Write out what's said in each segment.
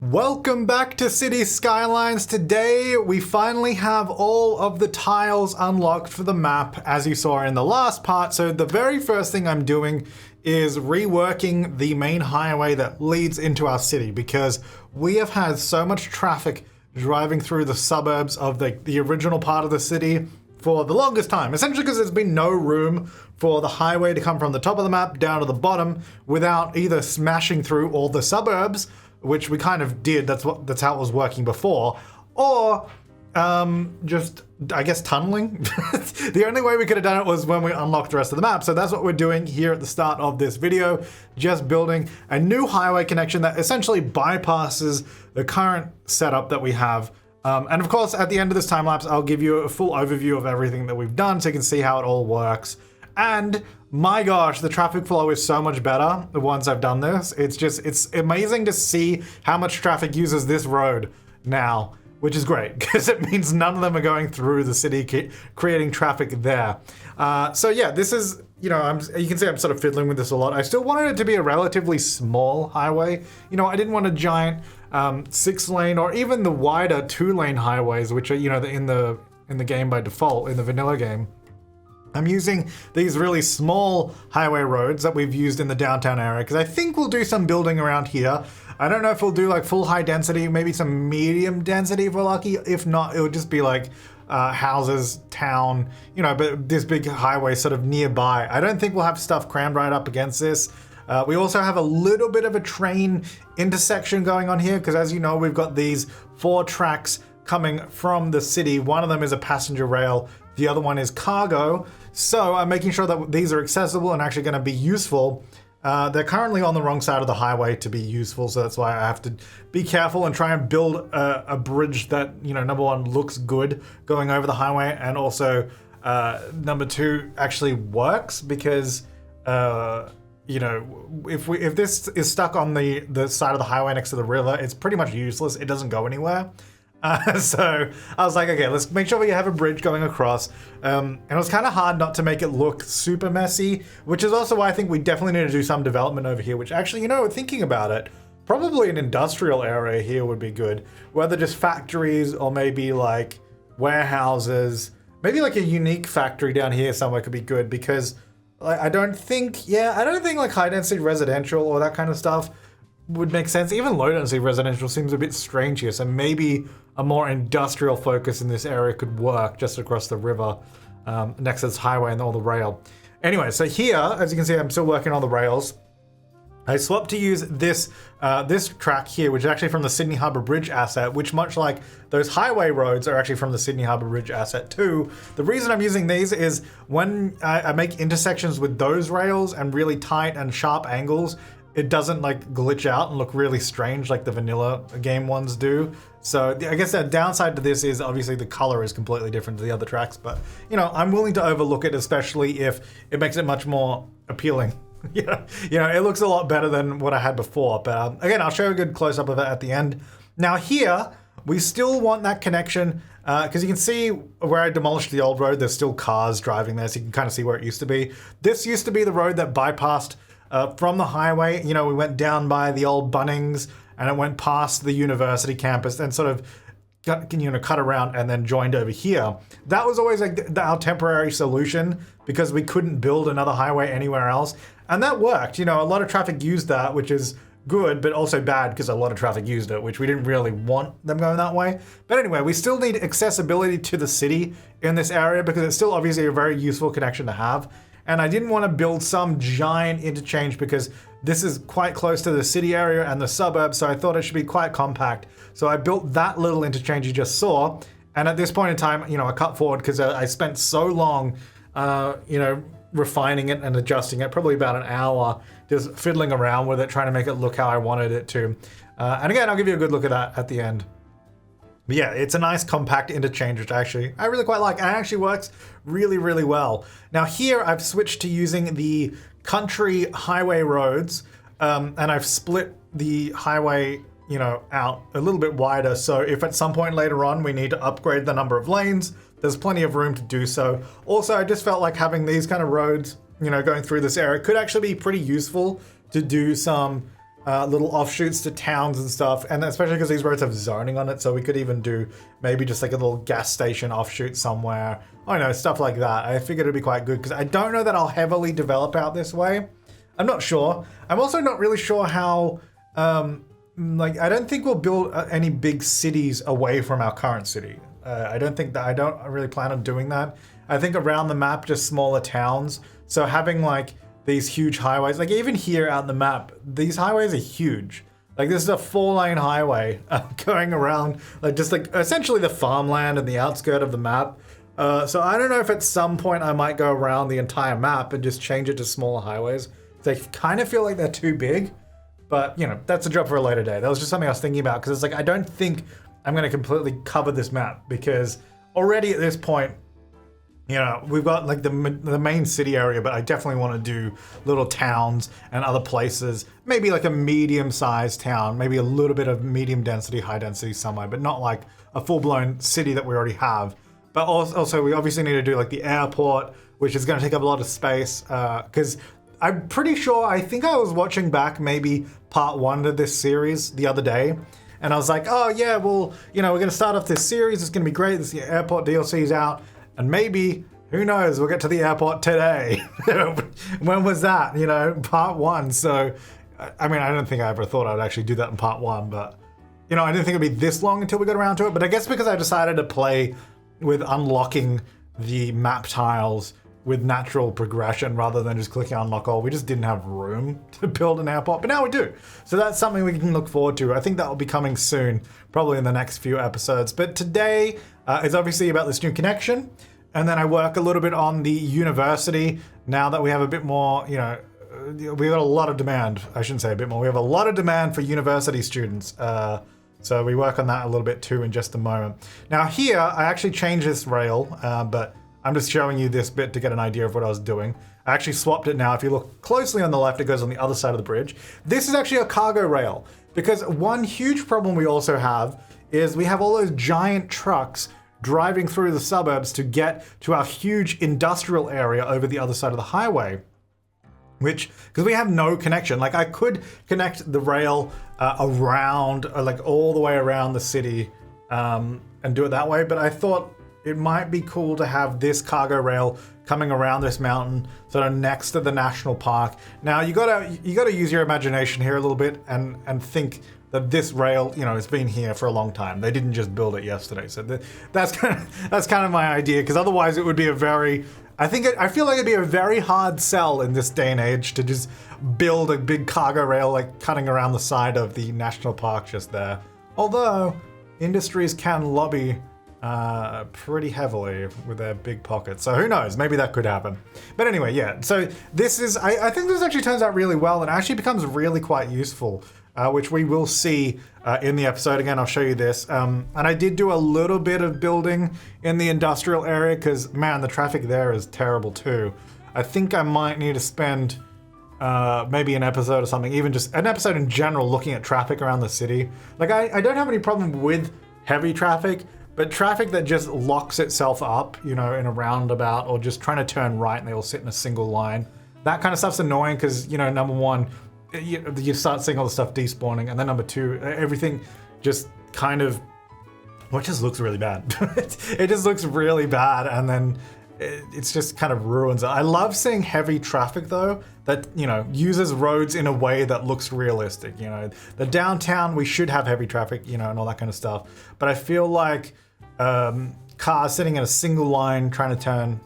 Welcome back to City Skylines. Today we finally have all of the tiles unlocked for the map as you saw in the last part. So the very first thing I'm doing is reworking the main highway that leads into our city because we have had so much traffic driving through the suburbs of the original part of the city for the longest time. Essentially because there's been no room for the highway to come from the top of the map down to the bottom without either smashing through all the suburbs, which we kind of did, that's how it was working before, or just, I guess, tunneling. The only way we could have done it was when we unlocked the rest of the map, so that's what we're doing here at the start of this video, just building a new highway connection that essentially bypasses the current setup that we have. And of course, at the end of this time lapse, I'll give you a full overview of everything that we've done so you can see how it all works. And my gosh, the traffic flow is so much better once I've done this. It's amazing to see how much traffic uses this road now, which is great because it means none of them are going through the city, creating traffic there. So yeah, this is, you can see I'm sort of fiddling with this a lot. I still wanted it to be a relatively small highway. I didn't want a giant 6-lane or even the wider 2-lane highways, which are, in the game by default, in the vanilla game. I'm using these really small highway roads that we've used in the downtown area because I think we'll do some building around here. I don't know if we'll do like full high density, maybe some medium density if we're lucky. If not, it would just be like houses, town, but this big highway sort of nearby. I don't think we'll have stuff crammed right up against this. We also have a little bit of a train intersection going on here because, as you know, we've got these 4 tracks coming from the city. One of them is a passenger rail. The other one is cargo. So I'm making sure that these are accessible and actually going to be useful. They're currently on the wrong side of the highway to be useful, so that's why I have to be careful and try and build a bridge that, number one, looks good going over the highway, and also number 2, actually works because if this is stuck on the side of the highway next to the river, it's pretty much useless. It doesn't go anywhere. So I was like, okay, let's make sure we have a bridge going across. And it was kind of hard not to make it look super messy, which is also why I think we definitely need to do some development over here, which actually, thinking about it, probably an industrial area here would be good. Whether just factories or maybe like warehouses, maybe like a unique factory down here somewhere could be good because I don't think like high density residential or that kind of stuff would make sense. Even low density residential seems a bit strange here, so maybe a more industrial focus in this area could work just across the river next to this highway and all the rail. Anyway, so here, as you can see, I'm still working on the rails. I swapped to use this track here, which is actually from the Sydney Harbour Bridge asset, which, much like those highway roads, are actually from the Sydney Harbour Bridge asset too. The reason I'm using these is when I make intersections with those rails and really tight and sharp angles, it doesn't like glitch out and look really strange like the vanilla game ones do. So I guess the downside to this is obviously the color is completely different to the other tracks, but I'm willing to overlook it, especially if it makes it much more appealing. It looks a lot better than what I had before, but again, I'll show you a good close-up of it at the end. Now here, we still want that connection because you can see where I demolished the old road, there's still cars driving there, so you can kind of see where it used to be. This used to be the road that bypassed from the highway. We went down by the old Bunnings and it went past the university campus and sort of cut around and then joined over here. That was always like our temporary solution because we couldn't build another highway anywhere else. And that worked. A lot of traffic used that, which is good, but also bad because a lot of traffic used it, which we didn't really want them going that way. But anyway, we still need accessibility to the city in this area because it's still obviously a very useful connection to have. And I didn't want to build some giant interchange because this is quite close to the city area and the suburbs, so I thought it should be quite compact. So I built that little interchange you just saw. And at this point in time, I cut forward because I spent so long, refining it and adjusting it, probably about an hour, just fiddling around with it, trying to make it look how I wanted it to. And again, I'll give you a good look at that at the end. But yeah, it's a nice compact interchange, which I really quite like. And it actually works really, really well. Now here, I've switched to using the country highway roads, and I've split the highway, out a little bit wider. So if at some point later on we need to upgrade the number of lanes, there's plenty of room to do so. Also, I just felt like having these kind of roads, going through this area could actually be pretty useful to do some little offshoots to towns and stuff, and especially because these roads have zoning on it, so we could even do maybe just like a little gas station offshoot somewhere. I don't know, stuff like that. I figured it'd be quite good because I don't know that I'll heavily develop out this way. I'm not sure. I'm also not really sure how, like, I don't think we'll build any big cities away from our current city. I don't really plan on doing that. I think around the map, just smaller towns. So having like these huge highways, like even here out in the map, these highways are huge. Like this is a 4-lane highway going around, like just like essentially the farmland and the outskirt of the map. So I don't know if at some point I might go around the entire map and just change it to smaller highways. They kind of feel like they're too big, but you know, that's a job for a later day. That was just something I was thinking about because it's like, I don't think I'm going to completely cover this map because already at this point, you know, we've got like the main city area, but I definitely want to do little towns and other places. Maybe like a medium-sized town, maybe a little bit of medium density, high density somewhere, but not like a full-blown city that we already have. But also we obviously need to do like the airport, which is going to take up a lot of space because I'm pretty sure, I think I was watching back maybe part 1 of this series the other day. And I was like, oh yeah, well, you know, we're going to start off this series. It's going to be great. This airport DLC's out. And maybe, who knows, we'll get to the airport today. When was that? You know, part 1. So, I mean, I don't think I ever thought I would actually do that in part 1, but, you know, I didn't think it'd be this long until we got around to it. But I guess because I decided to play with unlocking the map tiles with natural progression rather than just clicking unlock all, we just didn't have room to build an airport, but now we do. So that's something we can look forward to. I think that will be coming soon, probably in the next few episodes. But today is obviously about this new connection. And then I work a little bit on the university now that we have a bit more, you know, we got a lot of demand. I shouldn't say a bit more. We have a lot of demand for university students. So we work on that a little bit too in just a moment. Now here, I actually changed this rail, but I'm just showing you this bit to get an idea of what I was doing. I actually swapped it now. If you look closely on the left, it goes on the other side of the bridge. This is actually a cargo rail because one huge problem we also have is we have all those giant trucks driving through the suburbs to get to our huge industrial area over the other side of the highway. Which, because we have no connection. Like I could connect the rail around, like all the way around the city and do it that way. But I thought it might be cool to have this cargo rail coming around this mountain, sort of next to the national park. Now you gotta use your imagination here a little bit and think that this rail, you know, has been here for a long time. They didn't just build it yesterday. So that's kind of my idea. Because otherwise, it would be a very I feel like it'd be a very hard sell in this day and age to just build a big cargo rail like cutting around the side of the national park just there. Although industries can lobby pretty heavily with their big pockets. So who knows, maybe that could happen. But anyway, yeah, so this is, I think this actually turns out really well and actually becomes really quite useful, which we will see in the episode. Again, I'll show you this. And I did do a little bit of building in the industrial area because, man, the traffic there is terrible too. I think I might need to spend maybe an episode or something, even just an episode in general looking at traffic around the city. Like I don't have any problem with heavy traffic, but traffic that just locks itself up, you know, in a roundabout or just trying to turn right and they all sit in a single line. That kind of stuff's annoying because, you know, number one, you start seeing all the stuff despawning, and then number two, everything just kind of, well, it just looks really bad. It just looks really bad, and then it's just kind of ruins it. I love seeing heavy traffic though, that, you know, uses roads in a way that looks realistic. You know, the downtown, we should have heavy traffic, you know, and all that kind of stuff. But I feel like cars sitting in a single line trying to turn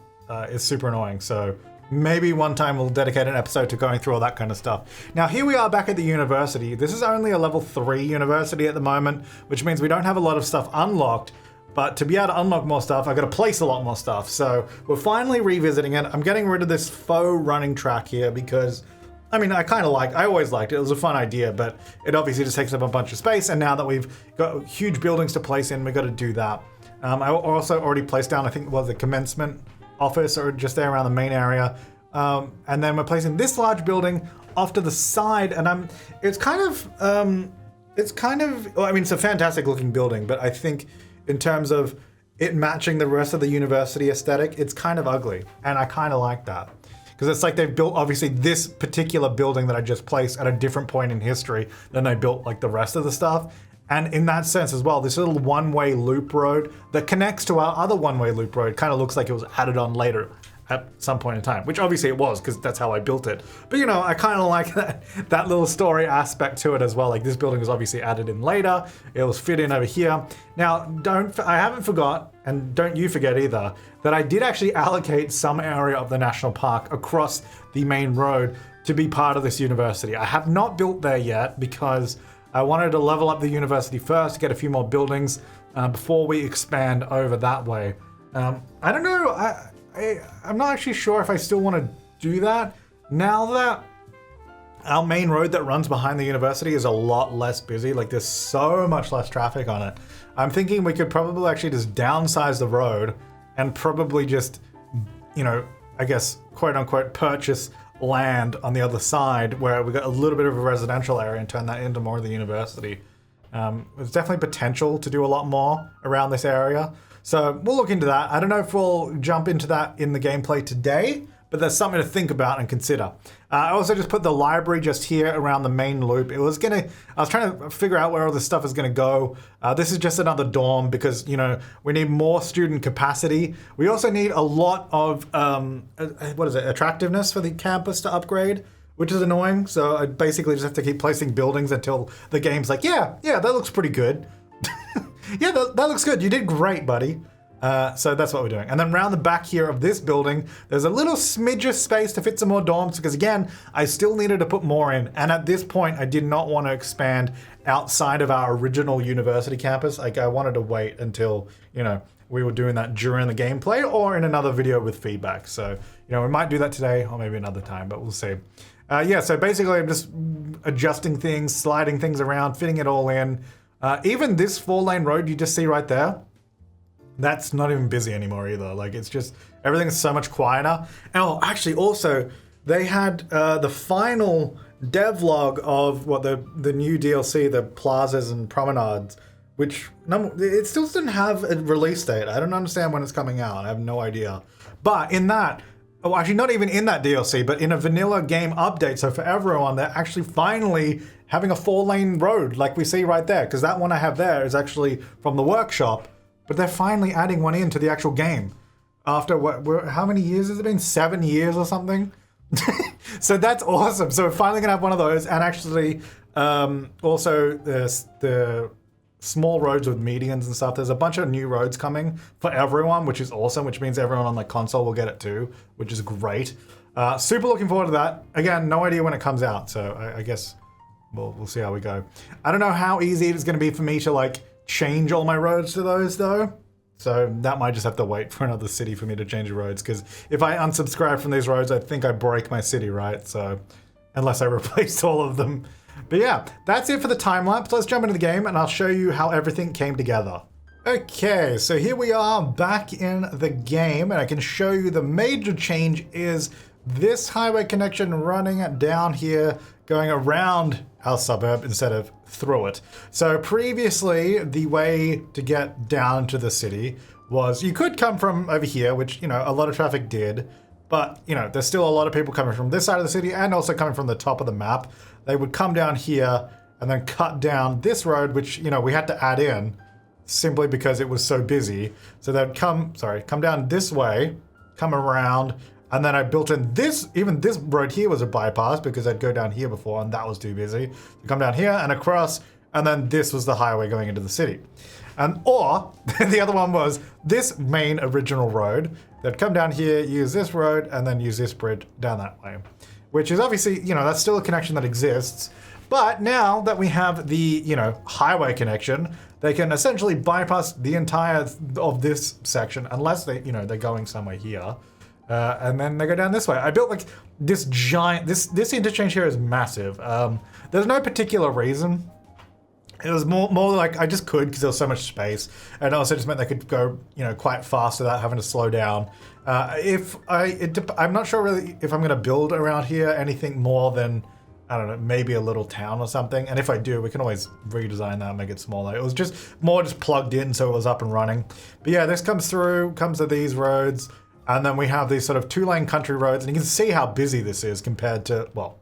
is super annoying. So maybe one time we'll dedicate an episode to going through all that kind of stuff. Now here we are back at the university. This is only a level 3 university at the moment, which means we don't have a lot of stuff unlocked. But to be able to unlock more stuff, I got to place a lot more stuff. So we're finally revisiting it. I'm getting rid of this faux running track here because, I mean, I always liked it. It was a fun idea, but it obviously just takes up a bunch of space. And now that we've got huge buildings to place in, we've got to do that. I also already placed down, I think, the commencement office or just there around the main area. And then we're placing this large building off to the side. And it's kind of, well, I mean, it's a fantastic looking building, but I think in terms of it matching the rest of the university aesthetic, it's kind of ugly. And I kind of like that. because it's like they've built obviously this particular building that I just placed at a different point in history than they built like the rest of the stuff. And in that sense as well, this little one-way loop road that connects to our other one-way loop road kind of looks like it was added on later at some point in time, which obviously it was because that's how I built it. But you know, I kind of like that little story aspect to it as well. Like this building was obviously added in later. It was fit in over here. Now, I haven't forgot, and don't you forget either, that I did actually allocate some area of the national park across the main road to be part of this university. I have not built there yet because I wanted to level up the university first, get a few more buildings before we expand over that way. I don't know. I'm not actually sure if I still want to do that now that our main road that runs behind the university is a lot less busy. Like there's so much less traffic on it. I'm thinking we could probably actually just downsize the road and probably just, you know, I guess quote unquote purchase land on the other side where we got a little bit of a residential area and turn that into more of the university. There's definitely potential to do a lot more around this area. So we'll look into that. I don't know if we'll jump into that in the gameplay today, but there's something to think about and consider. I also just put the library just here around the main loop. I was trying to figure out where all this stuff is gonna go. This is just another dorm because, you know, we need more student capacity. We also need a lot of, attractiveness for the campus to upgrade, which is annoying. So I basically just have to keep placing buildings until the game's like, yeah, that looks pretty good. Yeah, that looks good. You did great, buddy. So that's what we're doing. And then around the back here of this building, there's a little smidge of space to fit some more dorms because again, I still needed to put more in. And at this point, I did not want to expand outside of our original university campus. Like I wanted to wait until, you know, we were doing that during the gameplay or in another video with feedback. So, you know, we might do that today or maybe another time, but we'll see. Yeah, so basically I'm just adjusting things, sliding things around, fitting it all in. Even this 4-lane road you just see right there, that's not even busy anymore either. Like it's just, everything's so much quieter. Oh, actually also, they had the final devlog of what the new DLC, the plazas and promenades, which it still didn't have a release date. I don't understand when it's coming out. I have no idea. But in that, oh, actually not even in that DLC, but in a vanilla game update, so for everyone, they're actually finally having a 4-lane road like we see right there, because that one I have there is actually from the workshop, but they're finally adding one into the actual game. After how many years has it been? 7 years or something? So that's awesome. So we're finally gonna have one of those, and actually also the small roads with medians and stuff. There's a bunch of new roads coming for everyone, which is awesome, which means everyone on the console will get it too, which is great. Super looking forward to that. Again, no idea when it comes out, so I guess we'll see how we go. I don't know how easy it's going to be for me to like change all my roads to those though. So that might just have to wait for another city for me to change the roads, because if I unsubscribe from these roads, I think I break my city, right? So unless I replaced all of them. But yeah, that's it for the time lapse. Let's jump into the game and I'll show you how everything came together. Okay, so here we are back in the game, and I can show you the major change is this highway connection running down here, going around our suburb instead of through it. So previously, the way to get down to the city was you could come from over here, which, you know, a lot of traffic did, but, you know, there's still a lot of people coming from this side of the city and also coming from the top of the map. They would come down here and then cut down this road, which, you know, we had to add in simply because it was so busy. So they'd come down this way, come around, and then I built in this, even this road here was a bypass because I'd go down here before and that was too busy. So come down here and across, and then this was the highway going into the city. Or the other one was this main original road. They'd come down here, use this road, and then use this bridge down that way. Which is obviously, you know, that's still a connection that exists. But now that we have the, you know, highway connection, they can essentially bypass the entire of this section unless they, you know, they're going somewhere here. And then they go down this way. I built like this giant, this interchange here is massive. There's no particular reason. It was more like I just could because there was so much space, and it also just meant they could go, you know, quite fast without having to slow down. I'm not sure really if I'm going to build around here anything more than, I don't know, maybe a little town or something. And if I do, we can always redesign that and make it smaller. It was just more just plugged in so it was up and running. But yeah, this comes through, comes to these roads, And then we have these sort of 2-lane country roads, and you can see how busy this is compared to, well,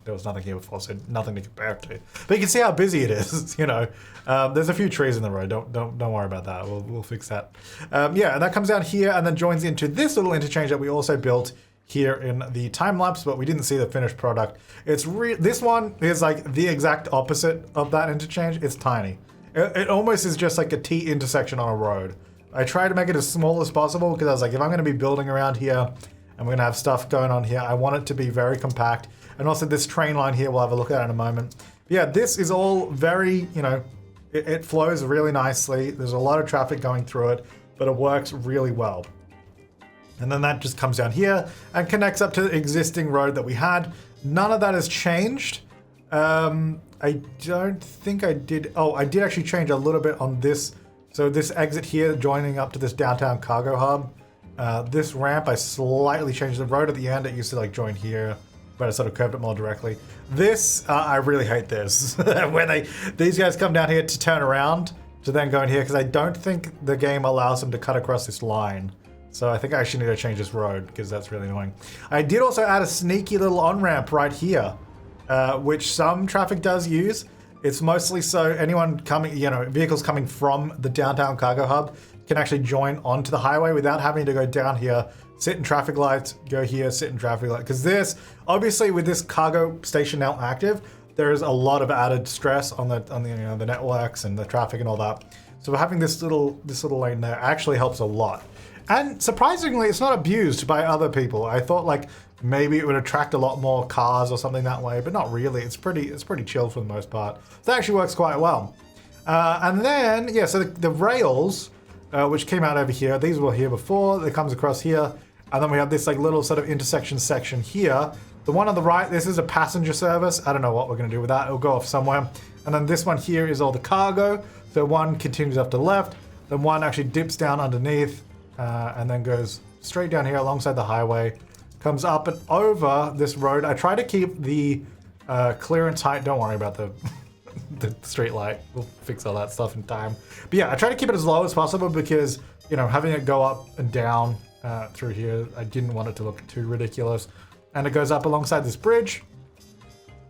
there was nothing here before, so nothing to compare it to. But you can see how busy it is, you know. There's a few trees in the road. Don't worry about that. We'll fix that. Yeah, and that comes down here and then joins into this little interchange that we also built here in the time lapse, but we didn't see the finished product. This one is like the exact opposite of that interchange. It's tiny. It almost is just like a T intersection on a road. I tried to make it as small as possible because I was like, if I'm going to be building around here and we're going to have stuff going on here, I want it to be very compact. And also this train line here, we'll have a look at it in a moment. But yeah, this is all very, you know, it flows really nicely. There's a lot of traffic going through it, but it works really well. And then that just comes down here and connects up to the existing road that we had. None of that has changed. I don't think I did. Oh, I did actually change a little bit on this. So this exit here joining up to this downtown cargo hub. This ramp, I slightly changed the road at the end. It used to like join here, but I sort of curved it more directly. This, I really hate this. When these guys come down here to turn around to then go in here, because I don't think the game allows them to cut across this line. So I think I actually need to change this road because that's really annoying. I did also add a sneaky little on-ramp right here, which some traffic does use. It's mostly so anyone coming, you know, vehicles coming from the downtown cargo hub can actually join onto the highway without having to go down here, sit in traffic lights, go here, sit in traffic lights. Because this, obviously with this cargo station now active, there is a lot of added stress on the you know, the networks and the traffic and all that. So having this little lane there actually helps a lot. And surprisingly, it's not abused by other people. I thought like maybe it would attract a lot more cars or something that way, but not really. It's pretty chill for the most part. So that actually works quite well. And then, yeah, so the rails, which came out over here, these were here before, it comes across here. And then we have this like little sort of intersection section here. The one on the right, this is a passenger service. I don't know what we're gonna do with that. It'll go off somewhere. And then this one here is all the cargo. So one continues up to the left, then one actually dips down underneath, and then goes straight down here alongside the highway, comes up and over this road. I try to keep the clearance height, don't worry about the street light, we'll fix all that stuff in time. But yeah, I try to keep it as low as possible because, you know, having it go up and down through here, I didn't want it to look too ridiculous. And it goes up alongside this bridge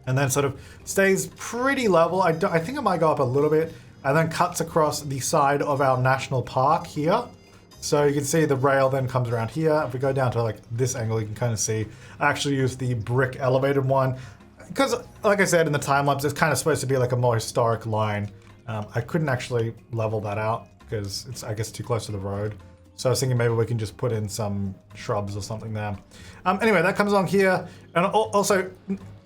and then sort of stays pretty level. I think it might go up a little bit and then cuts across the side of our national park here. So you can see the rail then comes around here. If we go down to like this angle, you can kind of see I actually used the brick elevated one because, like I said in the time lapse, it's kind of supposed to be like a more historic line. I couldn't actually level that out because it's, I guess, too close to the road. So I was thinking maybe we can just put in some shrubs or something there. Anyway, that comes along here. And also,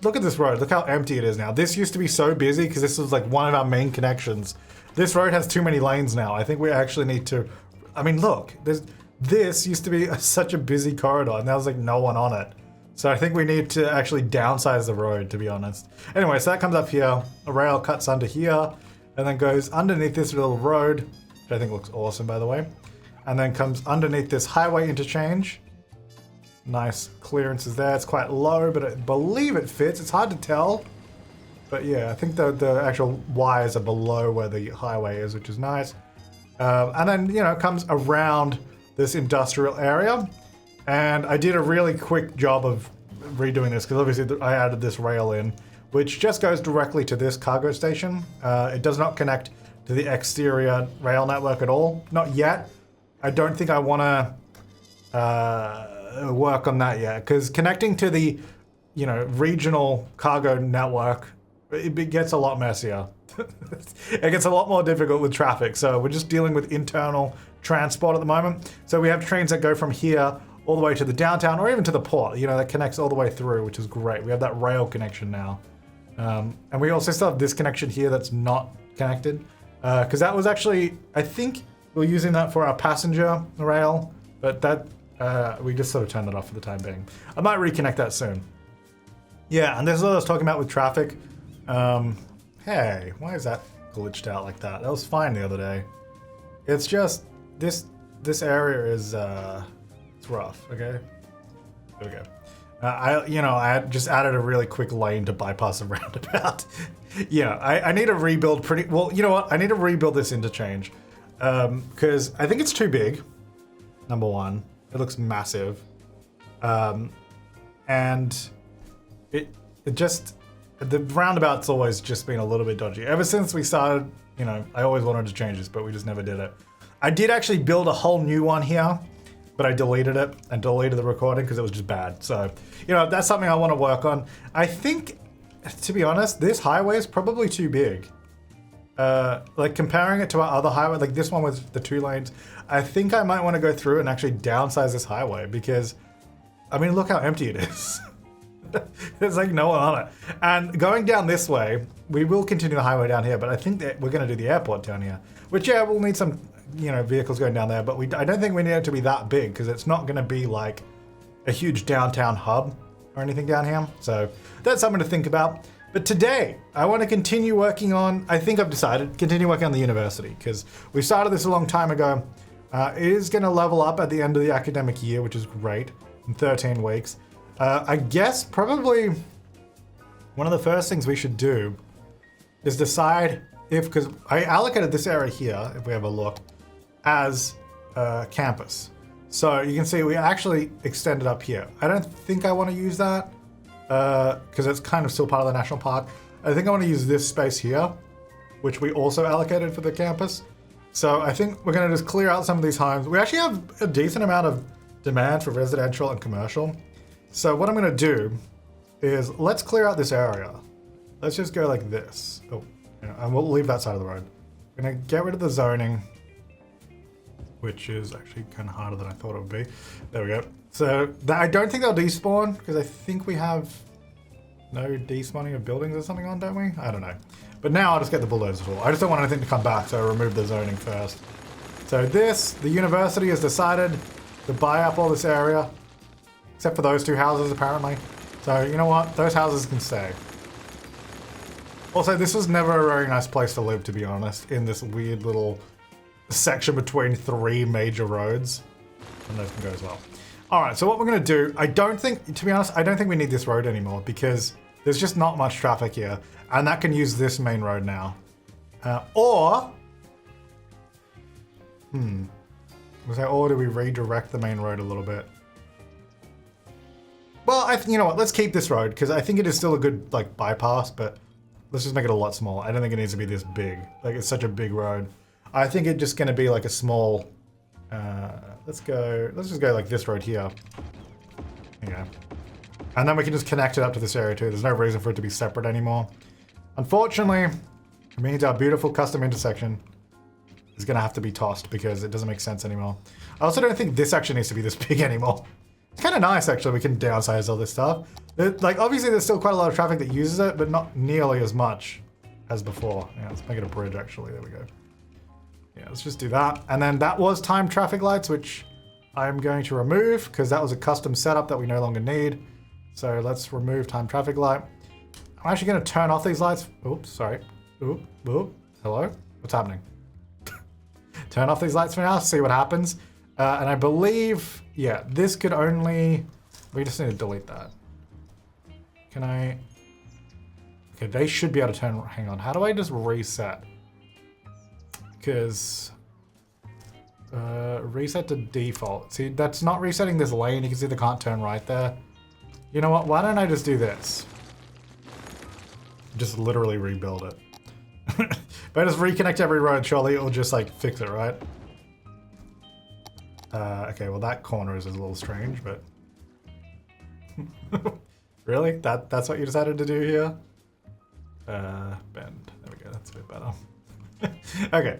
look at this road. Look how empty it is now. This used to be so busy because this was like one of our main connections. This road has too many lanes now. I think we actually need to, I mean, look, this used to be such a busy corridor and there's like no one on it. So I think we need to actually downsize the road, to be honest. Anyway, so that comes up here. A rail cuts under here and then goes underneath this little road, which I think looks awesome, by the way. And then comes underneath this highway interchange. Nice clearances there. It's quite low, but I believe it fits. It's hard to tell. But yeah, I think the actual wires are below where the highway is, which is nice. And then, you know, it comes around this industrial area. And I did a really quick job of redoing this because obviously I added this rail in, which just goes directly to this cargo station. It does not connect to the exterior rail network at all. Not yet. I don't think I want to work on that yet because connecting to the, you know, regional cargo network, it gets a lot messier. It gets a lot more difficult with traffic. So we're just dealing with internal transport at the moment. So we have trains that go from here all the way to the downtown or even to the port, you know, that connects all the way through, which is great. We have that rail connection now. And we also still have this connection here that's not connected because that was actually, I think, we're using that for our passenger rail, but that we just sort of turned it off for the time being. I might reconnect that soon. Yeah, and this is what I was talking about with traffic. Hey, why is that glitched out like that? That was fine the other day. It's just this area is it's rough. Okay, there we go. I had just added a really quick lane to bypass a roundabout. Yeah, I need to rebuild pretty well. You know what? I need to rebuild this interchange. Because I think it's too big, number one. It looks massive. And it just, the roundabout's always just been a little bit dodgy. Ever since we started, you know, I always wanted to change this, but we just never did it. I did actually build a whole new one here, but I deleted it and deleted the recording because it was just bad. So, you know, that's something I want to work on. I think, to be honest, this highway is probably too big. Like comparing it to our other highway, like this one with the 2 lanes, I think I might want to go through and actually downsize this highway because, I mean, look how empty it is. There's like no one on it. And going down this way, we will continue the highway down here, but I think that we're going to do the airport down here, which, yeah, we'll need some, you know, vehicles going down there, but I don't think we need it to be that big because it's not going to be like a huge downtown hub or anything down here. So that's something to think about. But today, I want to continue working on, I think I've decided, continue working on the university because we started this a long time ago. It is going to level up at the end of the academic year, which is great, in 13 weeks. I guess probably one of the first things we should do is decide if, because I allocated this area here, if we have a look, as campus. So you can see we actually extended up here. I don't think I want to use that because it's kind of still part of the national park. I think I want to use this space here, which we also allocated for the campus. So I think we're going to just clear out some of these homes. We actually have a decent amount of demand for residential and commercial. So what I'm going to do is let's clear out this area. Let's just go like this. Oh, yeah, and we'll leave that side of the road. I'm going to get rid of the zoning, which is actually kind of harder than I thought it would be. There we go. So I don't think they'll despawn because I think we have no despawning of buildings or something on, don't we? I don't know. But now I'll just get the bulldozer tool. I just don't want anything to come back, so I remove the zoning first. So the university has decided to buy up all this area, except for those 2 houses apparently. So you know what? Those houses can stay. Also, this was never a very nice place to live, to be honest, in this weird little section between 3 major roads. And those can go as well. All right, so what we're gonna do, I don't think we need this road anymore because there's just not much traffic here. And that can use this main road now. Or do we redirect the main road a little bit? Well, you know what, let's keep this road because I think it is still a good like bypass, but let's just make it a lot smaller. I don't think it needs to be this big. Like it's such a big road. I think it's just gonna be like a small, let's just go like this road here. There you go. And then we can just connect it up to this area too. There's no reason for it to be separate anymore. Unfortunately, it means our beautiful custom intersection is gonna have to be tossed because it doesn't make sense anymore. I also don't think this actually needs to be this big anymore. It's kind of nice actually, we can downsize all this stuff. Like obviously there's still quite a lot of traffic that uses it, but not nearly as much as before. Yeah, let's make it a bridge actually, there we go. Yeah, let's just do that. And then that was timed traffic lights, which I'm going to remove because that was a custom setup that we no longer need. So let's remove timed traffic light. I'm actually going to turn off these lights. Oops, sorry. Oop, oop. Hello? What's happening? Turn off these lights for now, see what happens. And I believe, yeah, this could only... We just need to delete that. Can I... Okay, they should be able to turn... Hang on, how do I just reset? Because... reset to default. See, that's not resetting this lane. You can see they can't turn right there. You know what? Why don't I just do this? Just literally rebuild it. If I just reconnect every road, surely it'll just like fix it, right? Okay, well that corner is a little strange, but... Really? That's what you decided to do here? Bend. There we go, that's a bit better. Okay.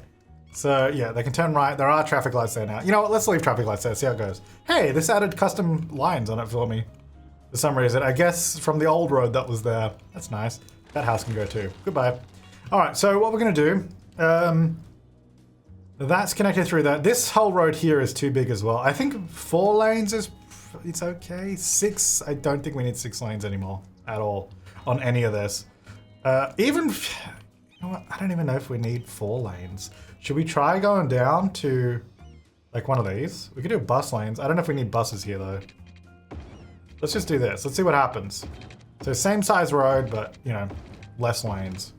So yeah, they can turn right. There are traffic lights there now. You know what? Let's leave traffic lights there, see how it goes. Hey, this added custom lines on it for me. For some reason. I guess from the old road that was there. That's nice. That house can go too. Goodbye. All right, so what we're gonna do, that's connected through that. This whole road here is too big as well. I think 4 lanes is, it's okay. 6, I don't think we need 6 lanes anymore at all on any of this. Even, you know what? I don't even know if we need 4 lanes. Should we try going down to like one of these? We could do bus lanes. I don't know if we need buses here though. Let's just do this. Let's see what happens. So same size road, but you know, less lanes.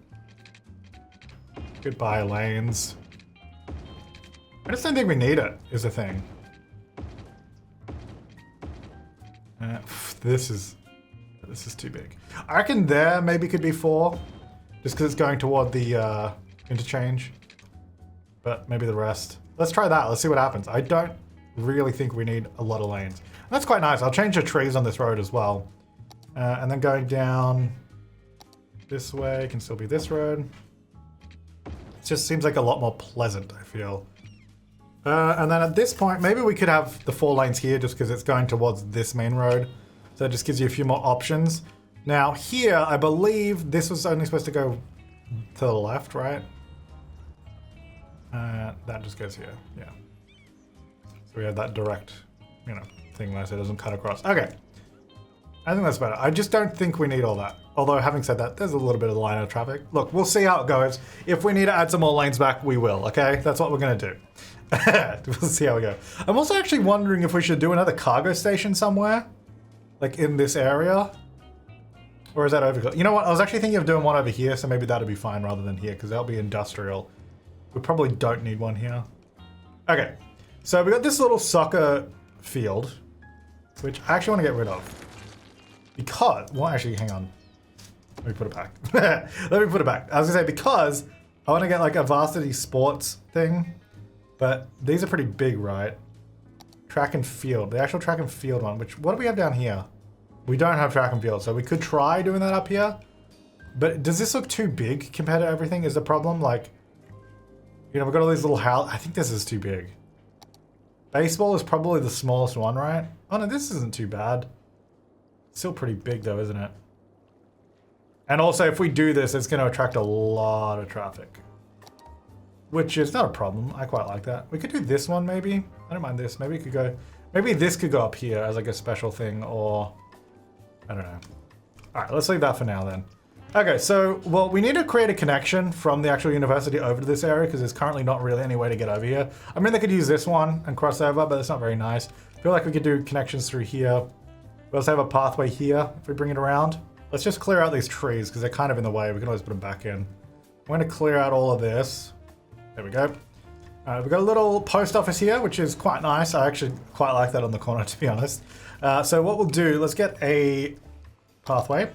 Goodbye lanes. I just don't think we need it, is the thing. This is too big. I reckon there maybe could be 4, just because it's going toward the interchange. But maybe the rest. Let's try that. Let's see what happens. I don't really think we need a lot of lanes. That's quite nice. I'll change the trees on this road as well. And then going down this way can still be this road. It just seems like a lot more pleasant, I feel. And then at this point, maybe we could have the 4 lanes here just because it's going towards this main road. So it just gives you a few more options. Now here, I believe this was only supposed to go to the left, right? That just goes here, yeah. So we have that direct, you know, thing there so it doesn't cut across. Okay. I think that's better. I just don't think we need all that. Although, having said that, there's a little bit of line of traffic. Look, we'll see how it goes. If we need to add some more lanes back, we will, okay? That's what we're going to do. We'll see how we go. I'm also actually wondering if we should do another cargo station somewhere. Like, in this area. Or is that overkill? You know what? I was actually thinking of doing one over here, so maybe that'll be fine rather than here, because that'll be industrial. We probably don't need one here. Okay. So we got this little soccer field, which I actually want to get rid of. Because, well, actually, hang on. Let me put it back. Let me put it back. I was gonna say because I want to get like a varsity sports thing, but these are pretty big, right? Track and field, the actual track and field one, which, what do we have down here? We don't have track and field, so we could try doing that up here. But does this look too big compared to everything is the problem? Like, you know, we've got all these little houses. I think this is too big. Baseball is probably the smallest one, right? Oh no, this isn't too bad. Still pretty big though, isn't it? And also, if we do this, it's going to attract a lot of traffic. Which is not a problem. I quite like that. We could do this one, maybe. I don't mind this. Maybe it could go... Maybe this could go up here as like a special thing, or... I don't know. Alright, let's leave that for now then. Okay, so, well, we need to create a connection from the actual university over to this area, because there's currently not really any way to get over here. I mean, they could use this one and cross over, but it's not very nice. I feel like we could do connections through here. We also have a pathway here, if we bring it around. Let's just clear out these trees, because they're kind of in the way. We can always put them back in. I'm going to clear out all of this. There we go. We've got a little post office here, which is quite nice. I actually quite like that on the corner, to be honest. So what we'll do, let's get a pathway.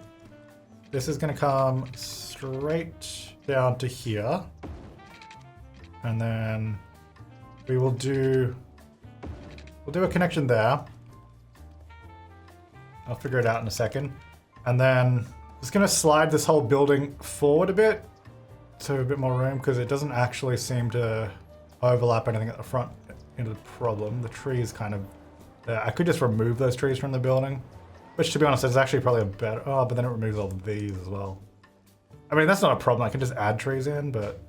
This is going to come straight down to here. And then we will do... We'll do a connection there. I'll figure it out in a second. And then just going to slide this whole building forward a bit to a bit more room, because it doesn't actually seem to overlap anything at the front into the problem. The tree is kind of there. I could just remove those trees from the building, which, to be honest, is actually probably a better... Oh, but then it removes all of these as well. I mean, that's not a problem. I can just add trees in, but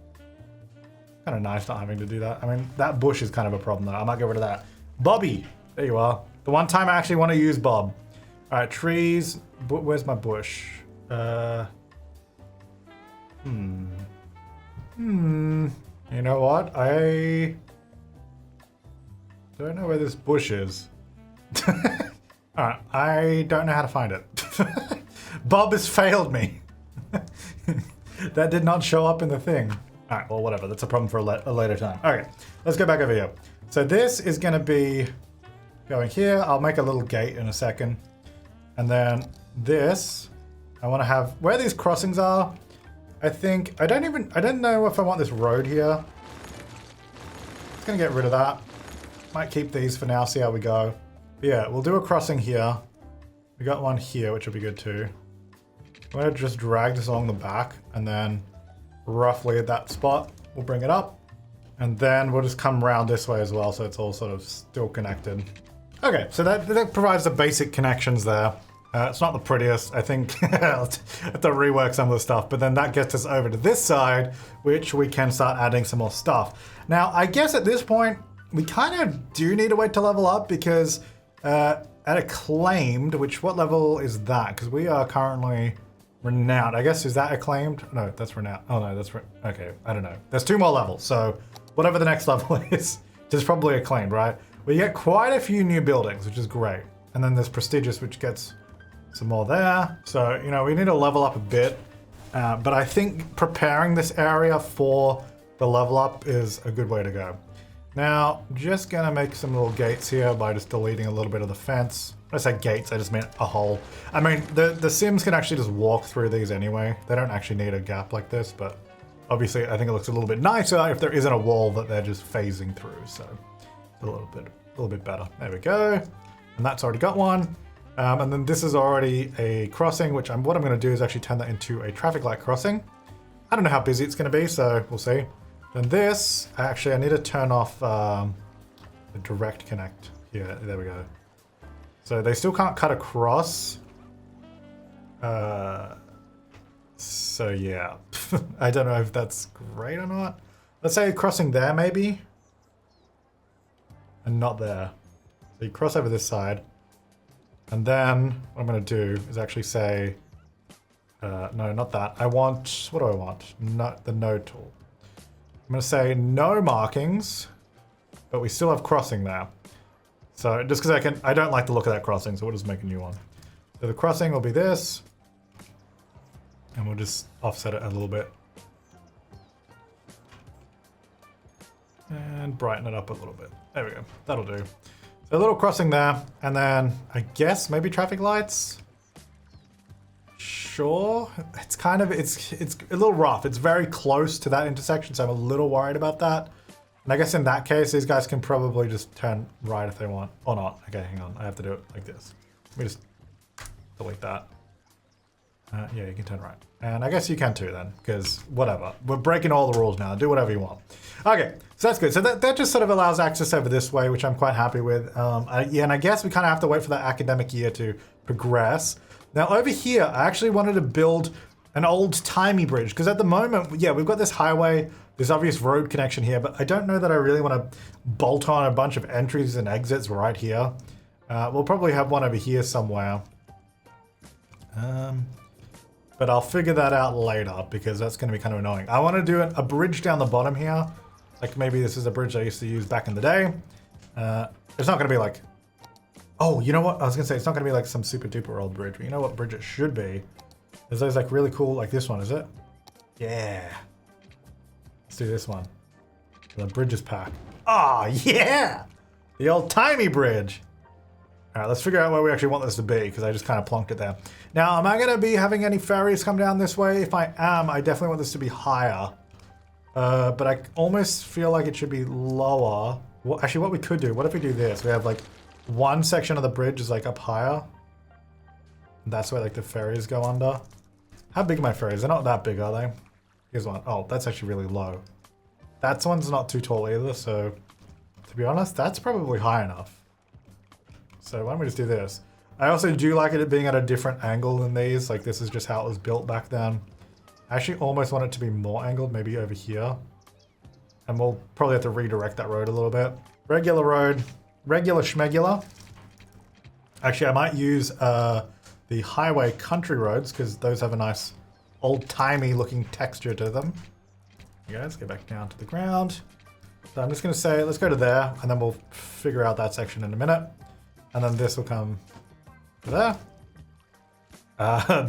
kind of nice not having to do that. I mean, that bush is kind of a problem, though. I might get rid of that. Bobby! There you are. The one time I actually want to use Bob. All right, trees. Where's my bush? You know what? I don't know where this bush is. Alright, I don't know how to find it. Bob has failed me. That did not show up in the thing. Alright, well, whatever. That's a problem for a later time. Okay, let's go back over here. So this is going to be going here. I'll make a little gate in a second. And then this, I want to have... Where these crossings are, I think... I don't know if I want this road here. Just going to get rid of that. Might keep these for now, see how we go. But yeah, we'll do a crossing here. We got one here, which will be good too. I'm going to just drag this along the back, and then roughly at that spot, we'll bring it up. And then we'll just come around this way as well, so it's all sort of still connected. Okay, so that provides the basic connections there. It's not the prettiest. I think I'll have to rework some of the stuff, but then that gets us over to this side, which we can start adding some more stuff. Now, I guess at this point, we kind of do need to wait to level up, because at acclaimed, which, what level is that? Because we are currently renowned. I guess, is that acclaimed? No, that's renowned. Oh no, that's, okay, I don't know. There's 2 more levels, so whatever the next level is probably acclaimed, right? We get quite a few new buildings, which is great. And then there's prestigious, which gets some more there. So, you know, we need to level up a bit. But I think preparing this area for the level up is a good way to go. Now, just gonna make some little gates here by just deleting a little bit of the fence. I say gates, I just mean a hole. I mean, the Sims can actually just walk through these anyway. They don't actually need a gap like this, but obviously I think it looks a little bit nicer if there isn't a wall that they're just phasing through. So it's a little bit better. There we go. And that's already got one. And then this is already a crossing, which what I'm going to do is actually turn that into a traffic light crossing. I don't know how busy it's going to be, so we'll see. Then this, actually I need to turn off the direct connect here. There we go. So they still can't cut across. So yeah, I don't know if that's great or not. Let's say crossing there maybe. And not there. So you cross over this side. And then what I'm going to do is actually say, no, not that. I want, what do I want? Not the node tool. I'm going to say no markings, but we still have crossing there. So just because I don't like the look of that crossing, so we'll just make a new one. So the crossing will be this, and we'll just offset it a little bit. And brighten it up a little bit. There we go, that'll do. So a little crossing there, and then I guess maybe traffic lights. Sure, it's kind of, it's a little rough. It's very close to that intersection, so I'm a little worried about that. And I guess in that case, these guys can probably just turn right if they want, or not. Okay, hang on, I have to do it like this. Let me just delete that. Yeah, you can turn right. And I guess you can too then, because whatever. We're breaking all the rules now, do whatever you want. Okay, so that's good. So that just sort of allows access over this way, which I'm quite happy with. Yeah, and I guess we kind of have to wait for that academic year to progress. Now over here, I actually wanted to build an old-timey bridge, because at the moment, yeah, we've got this highway, this obvious road connection here, but I don't know that I really want to bolt on a bunch of entries and exits right here. We'll probably have one over here somewhere. But I'll figure that out later, because that's going to be kind of annoying. I want to do a bridge down the bottom here. Like maybe this is a bridge I used to use back in the day. It's not going to be like... Oh, you know what? I was going to say, it's not going to be like some super duper old bridge, but you know what bridge it should be? Is those like really cool, like this one, is it? Yeah. Let's do this one. The bridges pack. Ah, yeah! The old-timey bridge. All right, let's figure out where we actually want this to be, because I just kind of plonked it there. Now, am I going to be having any ferries come down this way? If I am, I definitely want this to be higher. But I almost feel like it should be lower. Well, actually, what we could do, what if we do this? We have like one section of the bridge is like up higher. That's where like the ferries go under. How big are my ferries? They're not that big, are they? Here's one. Oh, that's actually really low. That one's not too tall either, so to be honest, that's probably high enough. So why don't we just do this? I also do like it being at a different angle than these. Like this is just how it was built back then. I actually almost want it to be more angled, maybe over here. And we'll probably have to redirect that road a little bit. Regular road, regular schmegular. Actually, I might use the highway country roads, because those have a nice old-timey looking texture to them. Okay, let's get back down to the ground. So I'm just going to say, let's go to there, and then we'll figure out that section in a minute. And then this will come to there.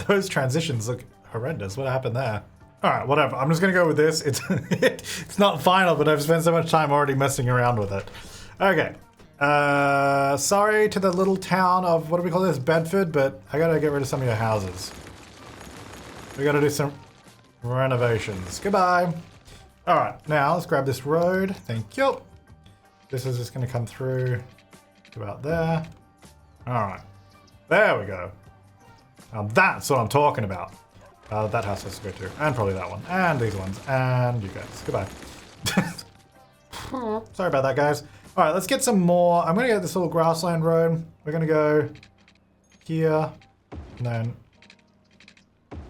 Those transitions look horrendous. What happened there? All right, whatever. I'm just going to go with this. It's not final, but I've spent so much time already messing around with it. Okay. Sorry to the little town of, what do we call this, Bedford, but I gotta get rid of some of your houses. We gotta do some renovations. Goodbye. All right, now let's grab this road. Thank you. This is just gonna come through to about there. All right, there we go. Now that's what I'm talking about. That house has to go too, and probably that one, and these ones, and you guys. Goodbye. Sorry about that, guys. All right, let's get some more. I'm gonna get this little grassland road. We're gonna go here, and then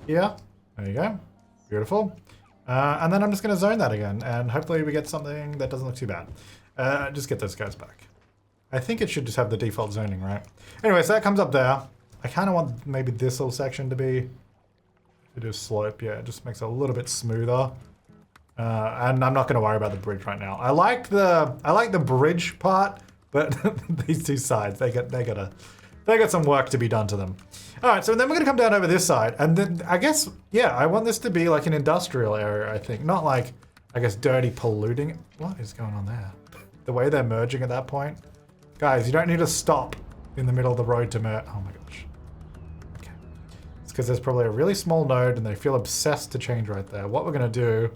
here. There you go. Beautiful. And then I'm just gonna zone that again, and hopefully we get something that doesn't look too bad. Just get those guys back. I think it should just have the default zoning, right? Anyway, so that comes up there. I kind of want maybe this little section to be, to do a slope. Yeah, it just makes it a little bit smoother. And I'm not going to worry about the bridge right now. I like the bridge part, but these two sides, they got some work to be done to them. All right, so then we're going to come down over this side, and then I guess, yeah, I want this to be like an industrial area, I think, not like, I guess, dirty polluting. What is going on there? The way they're merging at that point, guys, you don't need to stop. in the middle of the road to merge. Oh my gosh. Okay. It's because there's probably a really small node and they feel obsessed to change right there. What we're going to do,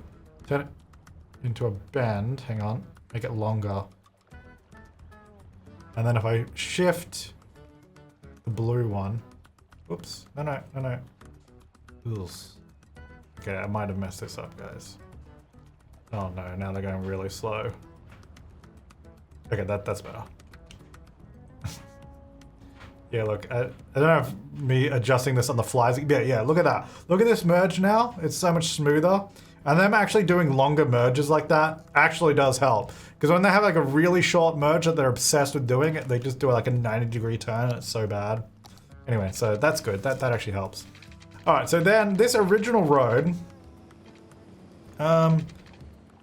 turn it into a bend. Hang on. Make it longer. And then if I shift the blue one. Whoops. No. Ugh. Okay, I might have messed this up, guys. Oh no, now they're going really slow. Okay, that's better. Yeah, look, I don't know if me adjusting this on the fly is... Yeah, look at that. Look at this merge now. It's so much smoother. And them actually doing longer merges like that actually does help. Because when they have like a really short merge that they're obsessed with doing it, they just do like a 90-degree turn and it's so bad. Anyway, so that's good. That actually helps. All right, so then this original road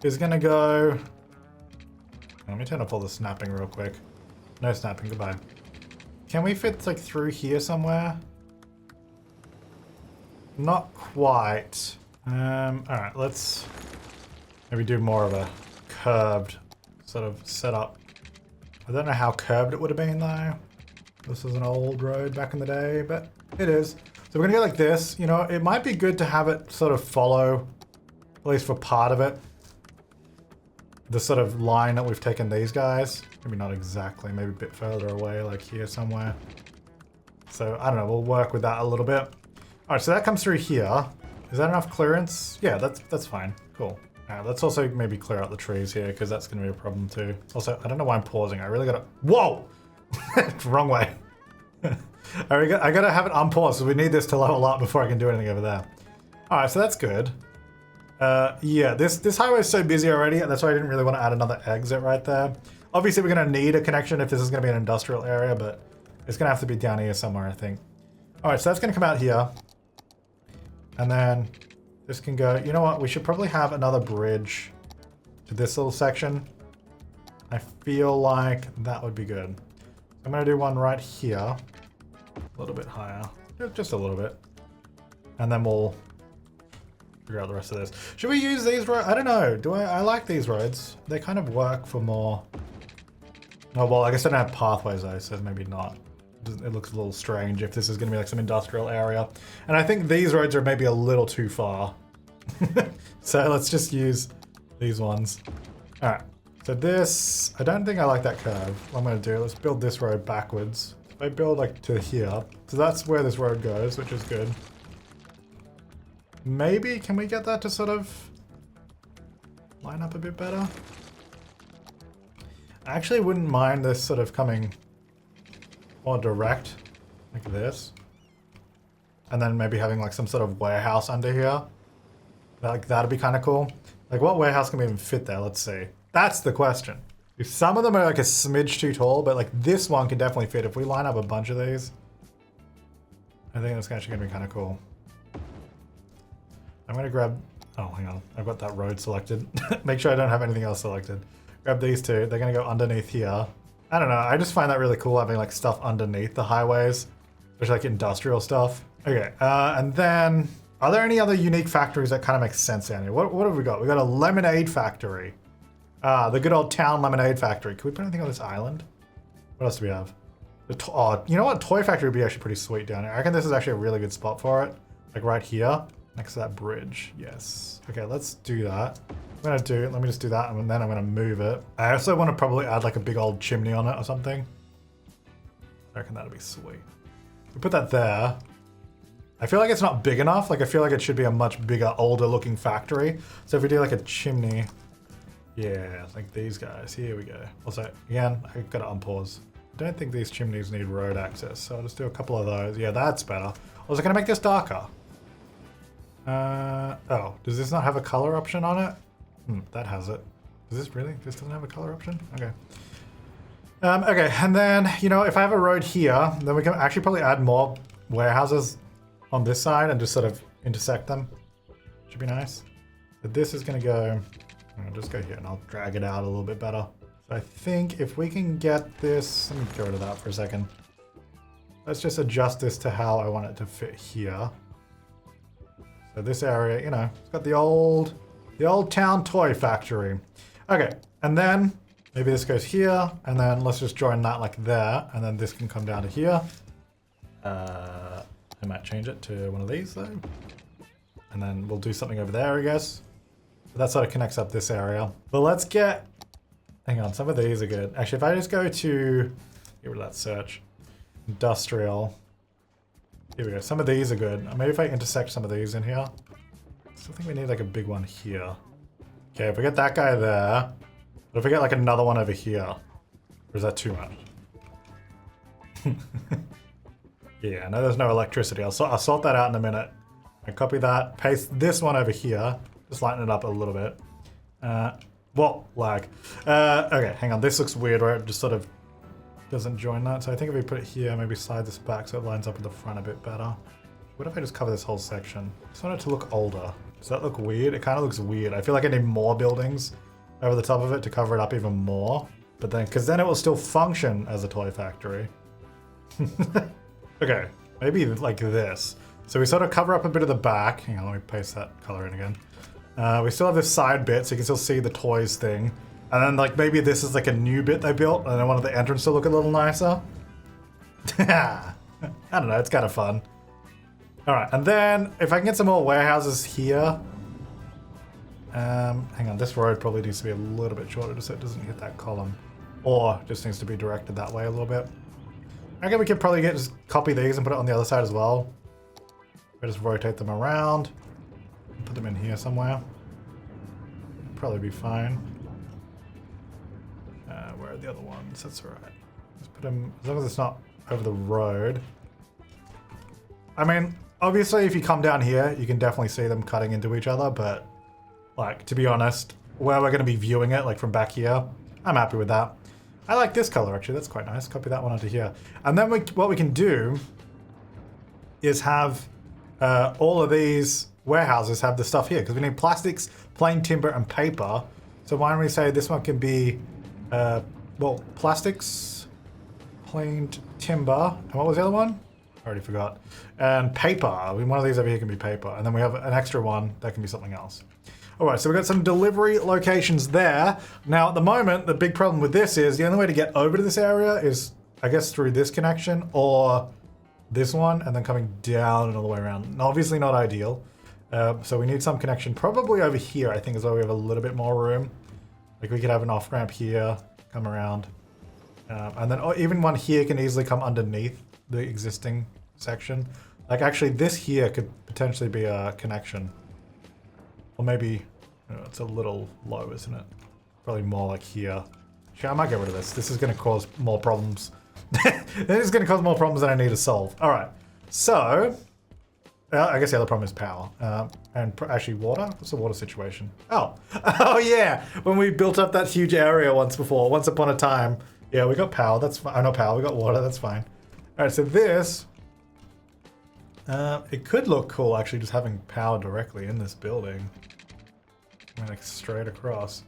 is gonna go... Let me turn off all the snapping real quick. No snapping, goodbye. Can we fit like through here somewhere? Not quite. All right, let's maybe do more of a curved sort of setup. I don't know how curved it would have been though. This is an old road back in the day, but it is. So we're gonna go like this. You know, it might be good to have it sort of follow, at least for part of it, the sort of line that we've taken these guys. Maybe not exactly, maybe a bit further away, like here somewhere. So I don't know, we'll work with that a little bit. All right, so that comes through here. Is that enough clearance? Yeah, that's fine. Cool. All right, let's also maybe clear out the trees here because that's going to be a problem too. Also, I don't know why I'm pausing. I really gotta... Whoa! Wrong way. I gotta have it unpaused, so we need this to level up before I can do anything over there. All right, so that's good. Yeah, this highway is so busy already, and that's why I didn't really want to add another exit right there. Obviously, we're going to need a connection if this is going to be an industrial area, but it's going to have to be down here somewhere, I think. All right, so that's going to come out here. And then this can go... You know what? We should probably have another bridge to this little section. I feel like that would be good. I'm going to do one right here. A little bit higher. Just a little bit. And then we'll figure out the rest of this. Should we use these roads? I don't know. I like these roads. They kind of work for more... Oh, well, I guess I don't have pathways though, so maybe not. It looks a little strange if this is going to be like some industrial area. And I think these roads are maybe a little too far. So let's just use these ones. All right. So this, I don't think I like that curve. What I'm going to do, let's build this road backwards. If I build like to here, so that's where this road goes, which is good. Maybe, can we get that to sort of line up a bit better? I actually wouldn't mind this sort of coming more direct, like this. And then maybe having like some sort of warehouse under here. Like that'd be kind of cool. Like what warehouse can we even fit there? Let's see. That's the question. If some of them are like a smidge too tall, but like this one can definitely fit. If we line up a bunch of these, I think that's actually gonna be kind of cool. I'm gonna grab, oh, hang on. I've got that road selected. Make sure I don't have anything else selected. Grab these two. They're gonna go underneath here. I don't know. I just find that really cool having like stuff underneath the highways, especially like industrial stuff. Okay, and then are there any other unique factories that kind of make sense down here? What have we got? We got a lemonade factory. The good old town lemonade factory. Can we put anything on this island? What else do we have? Oh, you know what? Toy factory would be actually pretty sweet down here. I reckon this is actually a really good spot for it. Like right here, next to that bridge. Yes. Okay, let's do that. Let me just do that, and then I'm gonna move it. I also want to probably add like a big old chimney on it or something. I reckon that'd be sweet. We put that there. I feel like it's not big enough. Like I feel like it should be a much bigger, older looking factory. So if we do like a chimney, yeah, like these guys. Here we go. Also, again, I gotta unpause. I don't think these chimneys need road access, so I'll just do a couple of those. Yeah, that's better. Also, can I make this darker? Oh, does this not have a color option on it? That has it. Does this really? This doesn't have a color option? Okay. Okay, and then, you know, if I have a road here, then we can actually probably add more warehouses on this side and just sort of intersect them. Should be nice. But this is gonna go, I'll just go here and I'll drag it out a little bit better. So I think if we can get this, let me get rid of that for a second. Let's just adjust this to how I want it to fit here. So this area, you know, it's got the old town toy factory. Okay, and then Maybe this goes here, and then let's just join that like there, and then this can come down to here. I might change it to one of these though. And then we'll do something over there, I guess. But that sort of connects up this area. But let's get, hang on, some of these are good. Actually, if I just go to, get rid of that search, industrial. Here we go, some of these are good. Maybe if I intersect some of these in here. So I think we need like a big one here. Okay, if we get that guy there, but if we get like another one over here, or is that too much? Yeah, no, there's no electricity. I'll sort that out in a minute. I copy that, paste this one over here, just lighten it up a little bit. Well, lag. Okay, hang on, this looks weird where it just sort of doesn't join that. So I think if we put it here, maybe slide this back so it lines up with the front a bit better. What if I just cover this whole section? I just want it to look older. Does that look weird? It kind of looks weird. I feel like I need more buildings over the top of it to cover it up even more. But then, because then it will still function as a toy factory. Okay, maybe like this. So we sort of cover up a bit of the back. Hang on, let me paste that color in again. We still have this side bit, so you can still see the toys thing. And then like maybe this is like a new bit they built, and I wanted the entrance to look a little nicer. I don't know, it's kind of fun. All right, and then if I can get some more warehouses here. Hang on, this road probably needs to be a little bit shorter just so it doesn't hit that column. Or just needs to be directed that way a little bit. I guess we could probably just copy these and put it on the other side as well. We just rotate them around. Put them in here somewhere. Probably be fine. Where are the other ones? That's all right. Just put them, as long as it's not over the road. I mean, obviously if you come down here, you can definitely see them cutting into each other, but like, to be honest, where we're going to be viewing it, like from back here, I'm happy with that. I like this color actually, that's quite nice. Copy that one onto here. And then what we can do is have all of these warehouses have the stuff here, because we need plastics, plain timber, and paper. So why don't we say this one can be, well, plastics, plain timber, and what was the other one? I already forgot. And paper. I mean, one of these over here can be paper, and then we have an extra one that can be something else. All right, so we've got some delivery locations there. Now, at the moment, the big problem with this is the only way to get over to this area is, I guess, through this connection or this one, and then coming down and all the way around. Obviously not ideal. So we need some connection probably over here, I think, is where we have a little bit more room. Like we could have an off-ramp here, come around. And then even one here can easily come underneath the existing section. Like actually this here could potentially be a connection. Or maybe, it's a little low, isn't it? Probably more like here. Actually, I might get rid of this. This is going to cause more problems. This is going to cause more problems than I need to solve. All right. So, I guess the other problem is power. And actually water? What's the water situation? Oh. Oh, yeah. When we built up that huge area once upon a time. Yeah, we got power. That's fine. Not power. We got water. That's fine. All right. So this, it could look cool actually just having power directly in this building. I mean, like straight across.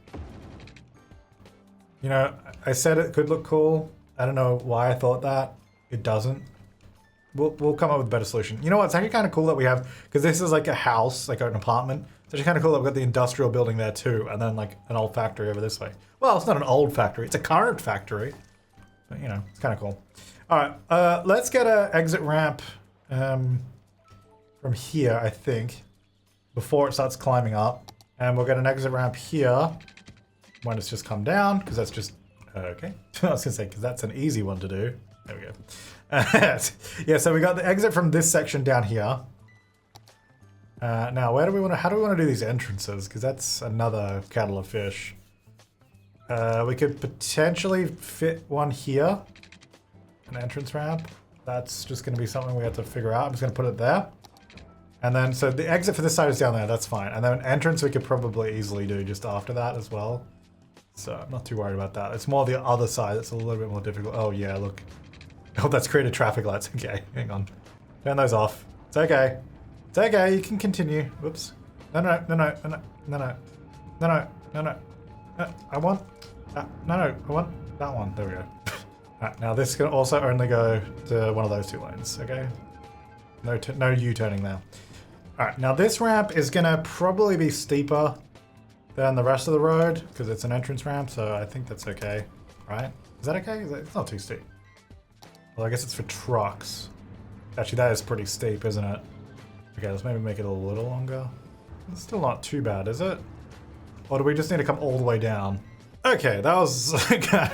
You know, I said it could look cool. I don't know why I thought that. It doesn't. We'll come up with a better solution. You know what? It's actually kind of cool that we have, because this is like a house, like an apartment. It's actually kind of cool that we've got the industrial building there too, and then like an old factory over this way. Well, it's not an old factory. It's a current factory. But, you know, it's kind of cool. All right, let's get an exit ramp from here, I think, before it starts climbing up. And we'll get an exit ramp here when it's just come down, because that's just, okay. I was gonna say, because that's an easy one to do. There we go. Yeah, so we got the exit from this section down here. Now, how do we want to do these entrances? Because that's another kettle of fish. We could potentially fit one here, an entrance ramp. That's just going to be something we have to figure out. I'm just going to put it there. And then, so the exit for this side is down there, that's fine. And then an entrance we could probably easily do just after that as well. So I'm not too worried about that. It's more the other side that's a little bit more difficult. Oh yeah, look. Oh, that's created traffic lights. Okay, hang on. Turn those off. It's okay. It's okay, you can continue. Whoops. No. I want, I want that one. There we go. Alright, now this can also only go to one of those two lanes, okay? No U-turning now. Alright, now this ramp is gonna probably be steeper than the rest of the road because it's an entrance ramp, so I think that's okay, right? Is that okay? It's not too steep. Well, I guess it's for trucks. Actually, that is pretty steep, isn't it? Okay, let's maybe make it a little longer. It's still not too bad, is it? Or do we just need to come all the way down? Okay, that was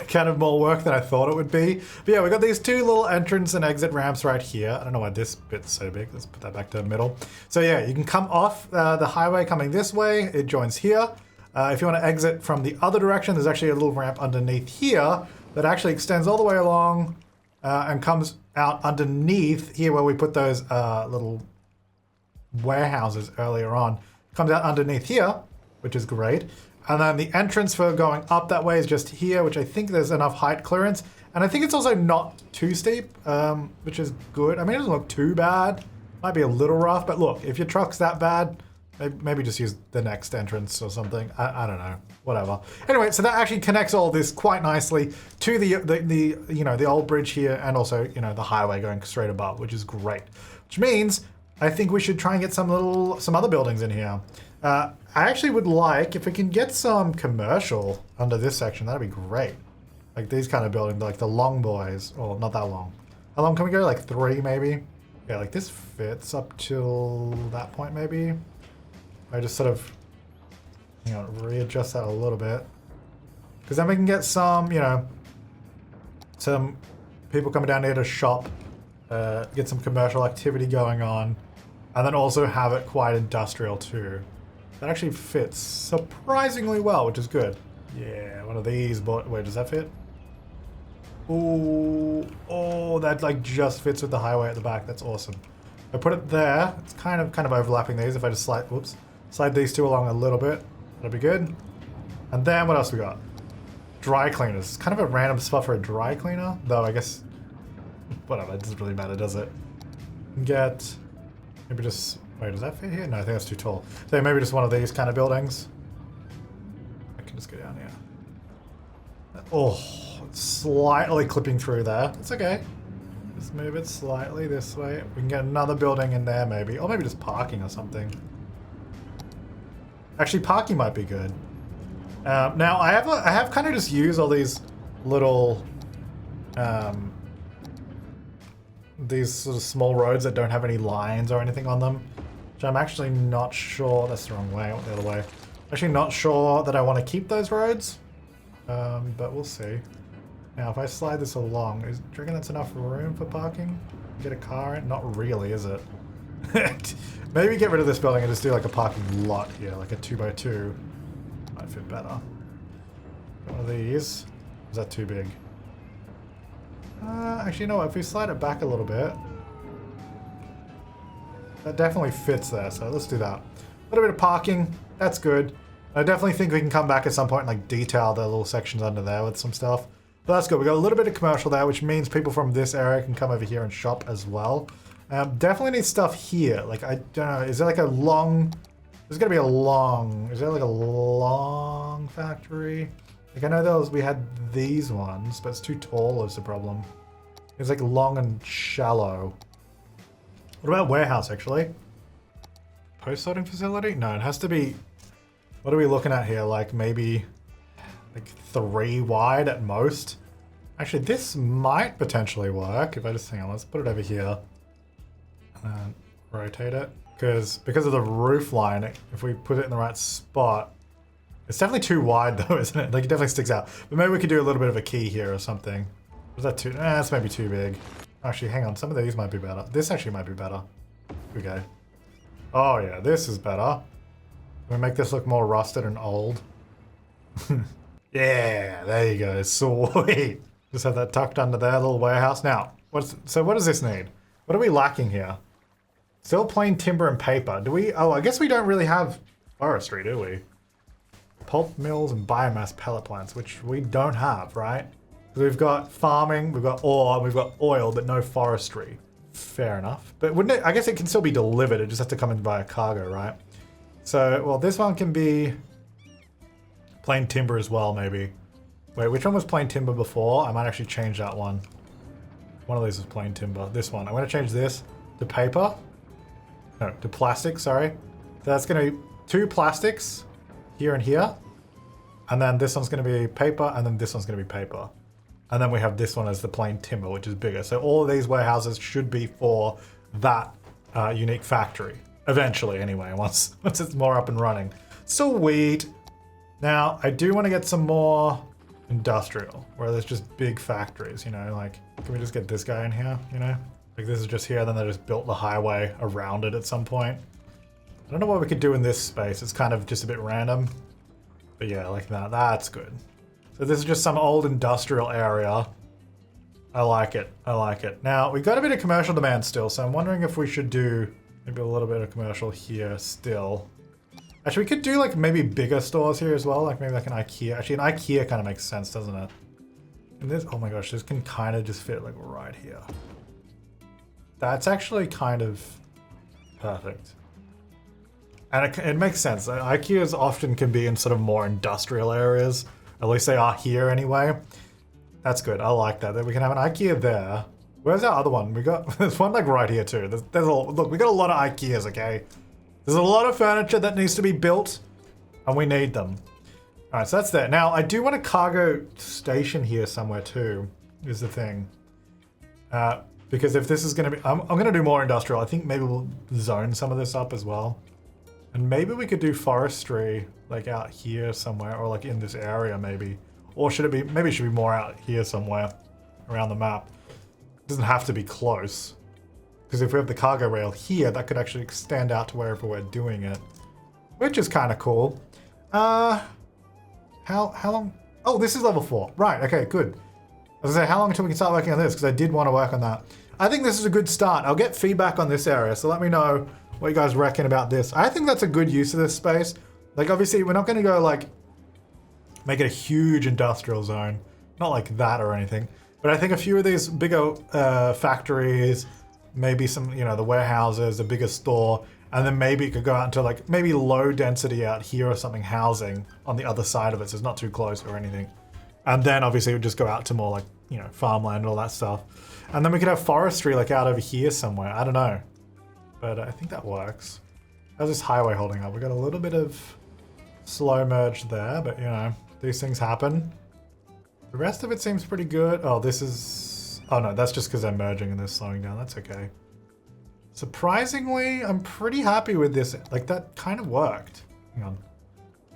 kind of more work than I thought it would be. But yeah, we got these two little entrance and exit ramps right here. I don't know why this bit's so big. Let's put that back to the middle. So yeah, you can come off the highway coming this way. It joins here. If you want to exit from the other direction, there's actually a little ramp underneath here that actually extends all the way along and comes out underneath here where we put those little warehouses earlier on. Comes out underneath here, which is great. And then the entrance for going up that way is just here, which I think there's enough height clearance. And I think it's also not too steep, which is good. I mean, it doesn't look too bad. Might be a little rough, but look, if your truck's that bad, maybe just use the next entrance or something. I don't know, whatever. Anyway, so that actually connects all this quite nicely to the you know, the old bridge here and also, you know, the highway going straight above, which is great. Which means I think we should try and get some other buildings in here. I actually would like, if we can get some commercial under this section, that'd be great. Like these kind of buildings, like the long boys, or not that long. How long can we go? Like 3 maybe? Yeah, like this fits up till that point maybe. I just sort of, you know, readjust that a little bit. Because then we can get some, you know, some people coming down here to shop, get some commercial activity going on, and then also have it quite industrial too. That actually fits surprisingly well, which is good. Yeah, one of these, but wait, does that fit? Oh, that like just fits with the highway at the back. That's awesome. If I put it there, it's kind of overlapping these. If I just slide these two along a little bit, that'll be good. And then what else we got? Dry cleaners. It's kind of a random spot for a dry cleaner, though I guess, whatever, it doesn't really matter, does it? Get, maybe just, wait, does that fit here? No, I think that's too tall. So maybe just one of these kind of buildings. I can just go down here. Oh, it's slightly clipping through there. It's okay. Just move it slightly this way. We can get another building in there maybe. Or maybe just parking or something. Actually, parking might be good. Now, I have kind of just used all these little... these sort of small roads that don't have any lines or anything on them. Which I'm actually not sure... That's the wrong way. I went the other way. Actually not sure that I want to keep those roads. But we'll see. Now, if I slide this along, do you reckon that's enough room for parking? Get a car in? Not really, is it? Maybe get rid of this building and just do like a parking lot here, like a 2x2. Might fit better. One of these. Is that too big? Actually, you know what? If we slide it back a little bit, that definitely fits there. So let's do that. A little bit of parking. That's good. I definitely think we can come back at some point and like detail the little sections under there with some stuff. But that's good. We got a little bit of commercial there, which means people from this area can come over here and shop as well. Definitely need stuff here. Like, I don't know. Is there like a long... There's going to be a long... Is there like a long factory? Like, I know we had these ones, but it's too tall is the problem. It's like long and shallow. What about warehouse, actually? Post-sorting facility? No, it has to be... What are we looking at here? Like, maybe... like 3 wide at most. Actually, this might potentially work. If I just, hang on, let's put it over here. And rotate it. Because of the roof line, if we put it in the right spot, it's definitely too wide though, isn't it? Like it definitely sticks out. But maybe we could do a little bit of a key here or something. Was that too, that's maybe too big. Actually, hang on, some of these might be better. This actually might be better. Okay. Oh yeah, this is better. Can we make this look more rusted and old? Yeah, there you go, sweet. Just have that tucked under there, little warehouse. Now, so what does this need? What are we lacking here? Still plain timber and paper. Do we, oh, I guess we don't really have forestry, do we? Pulp mills and biomass pellet plants, which we don't have, right? We've got farming, we've got ore, we've got oil, but no forestry. Fair enough. But wouldn't it, I guess it can still be delivered, it just has to come in via cargo, right? So, well, this one can be plain timber as well, maybe. Wait, which one was plain timber before? I might actually change that one. One of these is plain timber. This one. I'm going to change this to paper. No, to plastic, sorry. So that's going to be 2 plastics. here and here. And then this one's going to be paper, and then this one's going to be paper. And then we have this one as the plain timber, which is bigger. So all of these warehouses should be for that unique factory. Eventually, anyway, once it's more up and running. Sweet. Now, I do want to get some more industrial, where there's just big factories, you know, like, can we just get this guy in here, you know? Like, this is just here, then they just built the highway around it at some point. I don't know what we could do in this space. It's kind of just a bit random. But yeah, like that. That's good. So this is just some old industrial area. I like it. I like it. Now, we've got a bit of commercial demand still, so I'm wondering if we should do maybe a little bit of commercial here still. Actually, we could do like maybe bigger stores here as well, like maybe like an IKEA. Actually, an IKEA kind of makes sense, doesn't it? And this, oh my gosh, this can kind of just fit like right here. That's actually kind of perfect. And it makes sense. IKEAs often can be in sort of more industrial areas. At least they are here anyway. That's good. I like that. We can have an IKEA there. Where's our other one? We got there's one like right here too. Look, we got a lot of IKEAs. Okay, there's a lot of furniture that needs to be built, and we need them. All right, so that's there. Now I do want a cargo station here somewhere too. Is the thing. Because if this is going to be, I'm going to do more industrial. I think maybe we'll zone some of this up as well. And maybe we could do forestry like out here somewhere, or like in this area maybe. Or should it be, maybe it should be more out here somewhere around the map. It doesn't have to be close. Because if we have the cargo rail here, that could actually extend out to wherever we're doing it. Which is kind of cool. How long? Oh, this is level 4. Right, okay, good. I was gonna say, how long until we can start working on this? Because I did want to work on that. I think this is a good start. I'll get feedback on this area, so let me know what you guys reckon about this. I think that's a good use of this space. Like, obviously, we're not going to go, like, make it a huge industrial zone. Not like that or anything. But I think a few of these bigger factories, maybe some, you know, the warehouses, a bigger store, and then maybe it could go out into, like, maybe low density out here or something, housing on the other side of it, so it's not too close or anything. And then, obviously, it would just go out to more, like, you know, farmland and all that stuff. And then we could have forestry, like, out over here somewhere. I don't know. But I think that works. How's this highway holding up? We got a little bit of slow merge there, but you know, these things happen. The rest of it seems pretty good. Oh, this is... Oh no, that's just because they're merging and they're slowing down. That's okay. Surprisingly, I'm pretty happy with this. Like, that kind of worked. Hang on.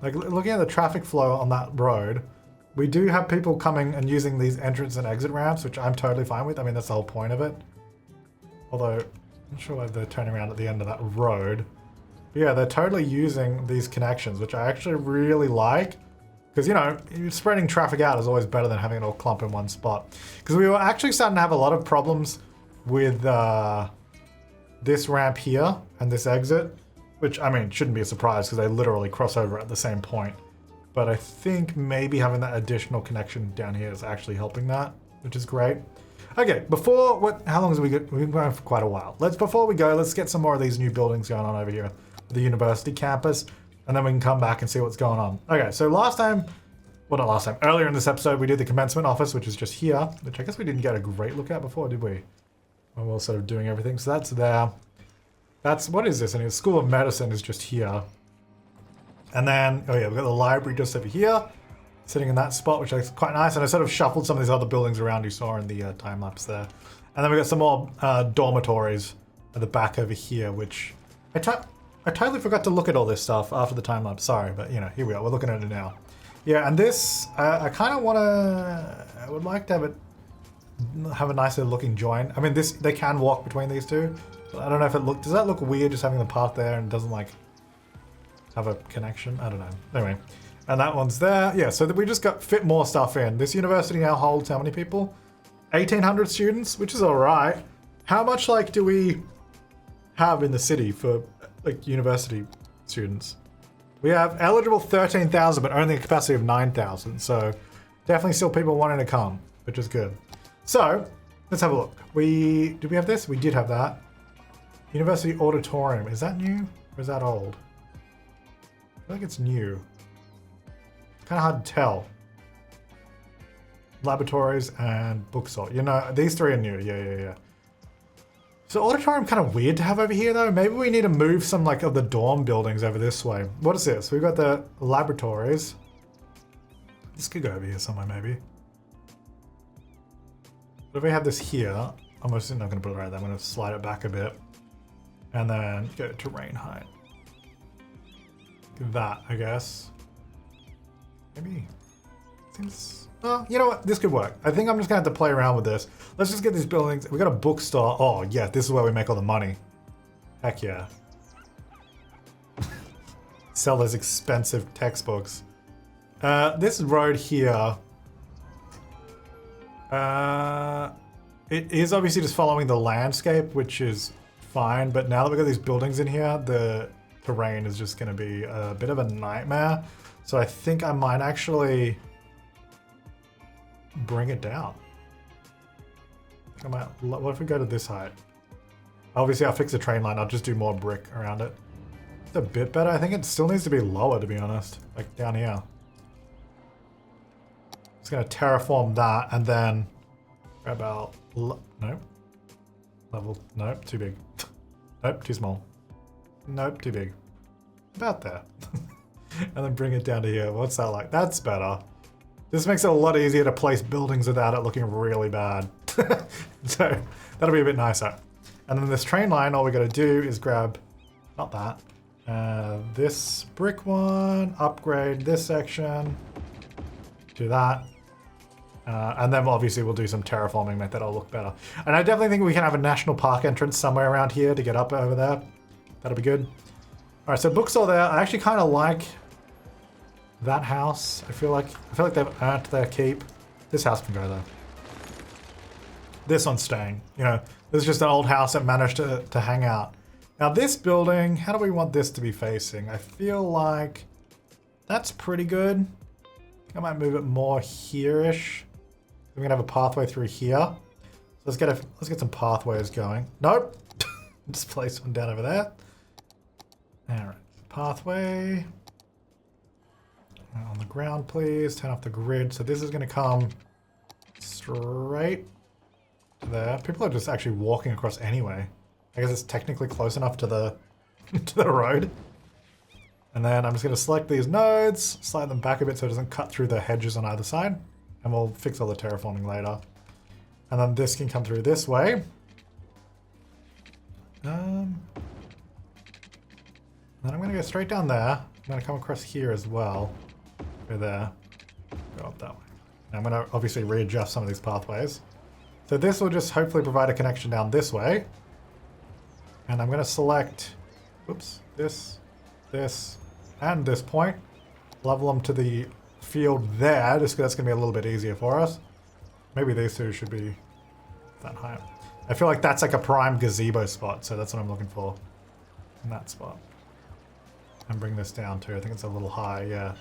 Like, looking at the traffic flow on that road, we do have people coming and using these entrance and exit ramps, which I'm totally fine with. I mean, that's the whole point of it. Although, I'm not sure why they're turning around at the end of that road. But yeah, they're totally using these connections, which I actually really like. Because, you know, spreading traffic out is always better than having it all clump in one spot. Because we were actually starting to have a lot of problems with this ramp here and this exit. Which, I mean, shouldn't be a surprise because they literally cross over at the same point. But I think maybe having that additional connection down here is actually helping that, which is great. Okay, how long have we got? We've been going for quite a while. Before we go, let's get some more of these new buildings going on over here. The university campus, and then we can come back and see what's going on. Okay, so earlier in this episode, we did the commencement office, which is just here, which I guess we didn't get a great look at before, did we? When we were sort of doing everything, so that's there. What is this? And the School of Medicine is just here. And then, oh yeah, we've got the library just over here, sitting in that spot, which is quite nice. And I sort of shuffled some of these other buildings around you saw in the time lapse there. And then we got some more dormitories at the back over here, which I totally forgot to look at all this stuff after the time lapse. Sorry, but you know, here we are. We're looking at it now. Yeah, and this, I kind of want to, I would like to have a nicer looking join. I mean, they can walk between these two. But I don't know if does that look weird just having the path there and it doesn't like have a connection? I don't know. Anyway. And that one's there. Yeah, so we just fit more stuff in. This university now holds how many people? 1,800 students, which is all right. How much like do we have in the city for like university students? We have eligible 13,000, but only a capacity of 9,000. So definitely still people wanting to come, which is good. So let's have a look. Did we have this? We did have that. University auditorium. Is that new or is that old? I feel like it's new. Kind of hard to tell. Laboratories and book sort. You know, these three are new. Yeah. So auditorium kind of weird to have over here though. Maybe we need to move some like of the dorm buildings over this way. What is this? We've got the laboratories. This could go over here somewhere maybe. But if we have this here, I'm just not going to put it right there. I'm going to slide it back a bit. And then go to terrain height. That, I guess. Maybe. Seems... Oh, you know what? This could work. I think I'm just going to have to play around with this. Let's just get these buildings. We got a bookstore. Oh, yeah. This is where we make all the money. Heck yeah. Sell those expensive textbooks. This road here. It is obviously just following the landscape, which is fine. But now that we've got these buildings in here, the terrain is just going to be a bit of a nightmare. So I think I might actually bring it down. What if we go to this height? Obviously, I'll fix the train line. I'll just do more brick around it. It's a bit better. I think it still needs to be lower, to be honest. Like down here. Just going to terraform that and then grab our... Nope. Level... Nope, too big. Nope, too small. Nope, too big. About there. And then bring it down to here. What's that like? That's better. This makes it a lot easier to place buildings without it looking really bad. So that'll be a bit nicer. And then this train line, all we got to do is grab, not that, this brick one, upgrade this section, do that. And then obviously we'll do some terraforming, make that all look better. And I definitely think we can have a national park entrance somewhere around here to get up over there. That'll be good. All right, so bookstore there. I actually kind of like that house. I feel like they've earned their keep. This house can go there. This one's staying. You know, this is just an old house that managed to hang out. Now this building, how do we want this to be facing? I feel like that's pretty good. I might move it more here-ish. We're gonna have a pathway through here. So let's get some pathways going. Nope. Just place one down over there. All right, pathway. On the ground, please. Turn off the grid. So this is going to come straight there. People are just actually walking across anyway. I guess it's technically close enough to the to the road. And then I'm just going to select these nodes, slide them back a bit so it doesn't cut through the hedges on either side. And we'll fix all the terraforming later. And then this can come through this way. Then I'm going to go straight down there. I'm going to come across here as well. Go there. Go up that way. Now I'm going to obviously readjust some of these pathways. So this will just hopefully provide a connection down this way. And I'm going to select, oops, this, and this point. Level them to the field there, just because that's going to be a little bit easier for us. Maybe these two should be that high. I feel like that's like a prime gazebo spot, so that's what I'm looking for in that spot. And bring this down too. I think it's a little high, yeah.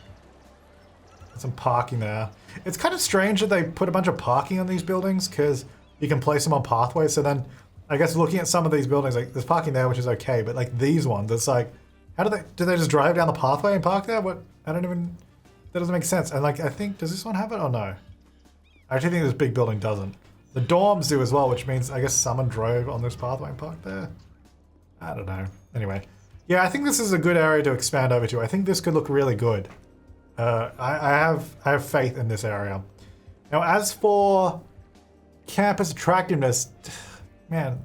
Some parking there. It's kind of strange that they put a bunch of parking on these buildings because you can place them on pathways. So then I guess looking at some of these buildings, like there's parking there, which is okay, but like these ones, it's like, how do they just drive down the pathway and park there? What? I don't even, that doesn't make sense. And like, I think, does this one have it or no? I actually think this big building doesn't. The dorms do as well, which means I guess someone drove on this pathway and parked there. I don't know. Anyway. Yeah, I think this is a good area to expand over to. I think this could look really good. I have faith in this area. Now, as for campus attractiveness, man,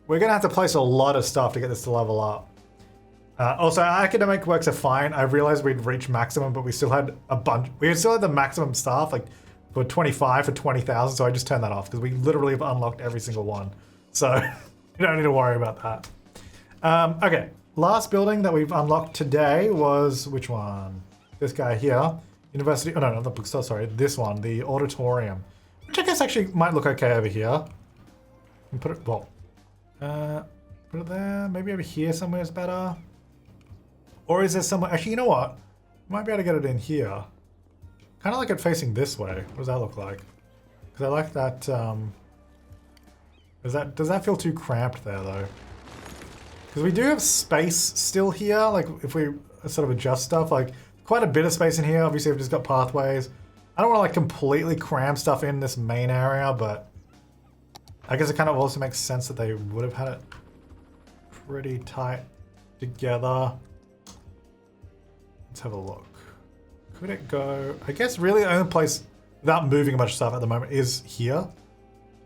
we're gonna have to place a lot of stuff to get this to level up. Also, academic works are fine. I realized we'd reached maximum, but we still had a bunch. We still had the maximum staff, like for 25 for 20,000. So I just turned that off because we literally have unlocked every single one. So you don't need to worry about that. Okay. Last building that we've unlocked today was, which one? This guy here. University, oh no, not the bookstore, sorry. This one, the auditorium. Which I guess actually might look okay over here. And put it, well, put it there. Maybe over here somewhere is better. Or is there somewhere, actually, you know what? Might be able to get it in here. Kind of like it facing this way. What does that look like? Because I like that, does that feel too cramped there though? Because we do have space still here, like if we sort of adjust stuff, like quite a bit of space in here. Obviously, I've just got pathways. I don't want to like completely cram stuff in this main area, but I guess it kind of also makes sense that they would have had it pretty tight together. Let's have a look. Could it go... I guess really the only place without moving a bunch of stuff at the moment is here.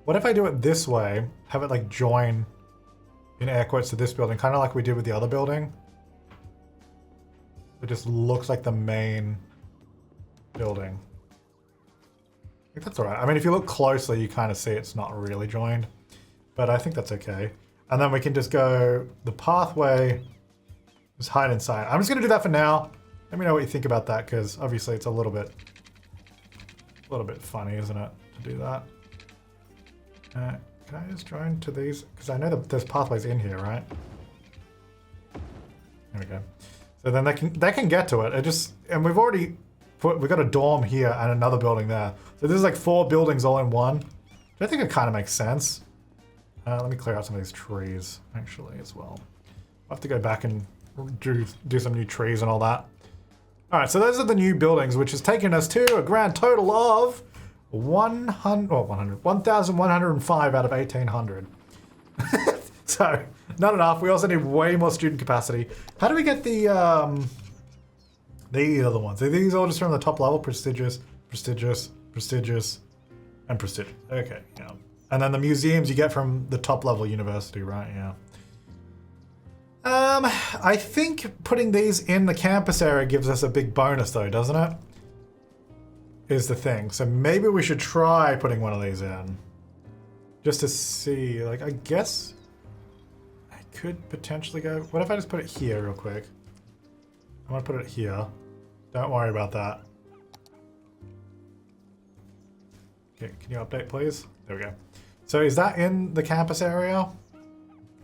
What if I do it this way? Have it like join in air quotes to this building, kind of like we did with the other building. It just looks like the main building. I think that's all right. I mean, if you look closely, you kind of see it's not really joined, but I think that's okay. And then we can just go, the pathway is hide inside. I'm just going to do that for now. Let me know what you think about that, because obviously it's a little bit funny, isn't it, to do that? Can I just join to these? Because I know that there's pathways in here, right? There we go. So then they can get to it. And we've already we've got a dorm here and another building there. So this is like 4 buildings all in one. I think it kind of makes sense. Let me clear out some of these trees actually as well. I'll have to go back and do some new trees and all that. All right, so those are the new buildings, which has taken us to a grand total of 1,105 out of 1,800. So, not enough. We also need way more student capacity. How do we get the other ones? Are these all just from the top level? Prestigious, prestigious, prestigious, and prestigious. Okay, yeah. And then the museums you get from the top level university, right? Yeah. I think putting these in the campus area gives us a big bonus though, doesn't it? Is the thing. So maybe we should try putting one of these in. Just to see, like, I guess I could potentially go... What if I just put it here real quick? I want to put it here. Don't worry about that. Okay, can you update please? There we go. So is that in the campus area?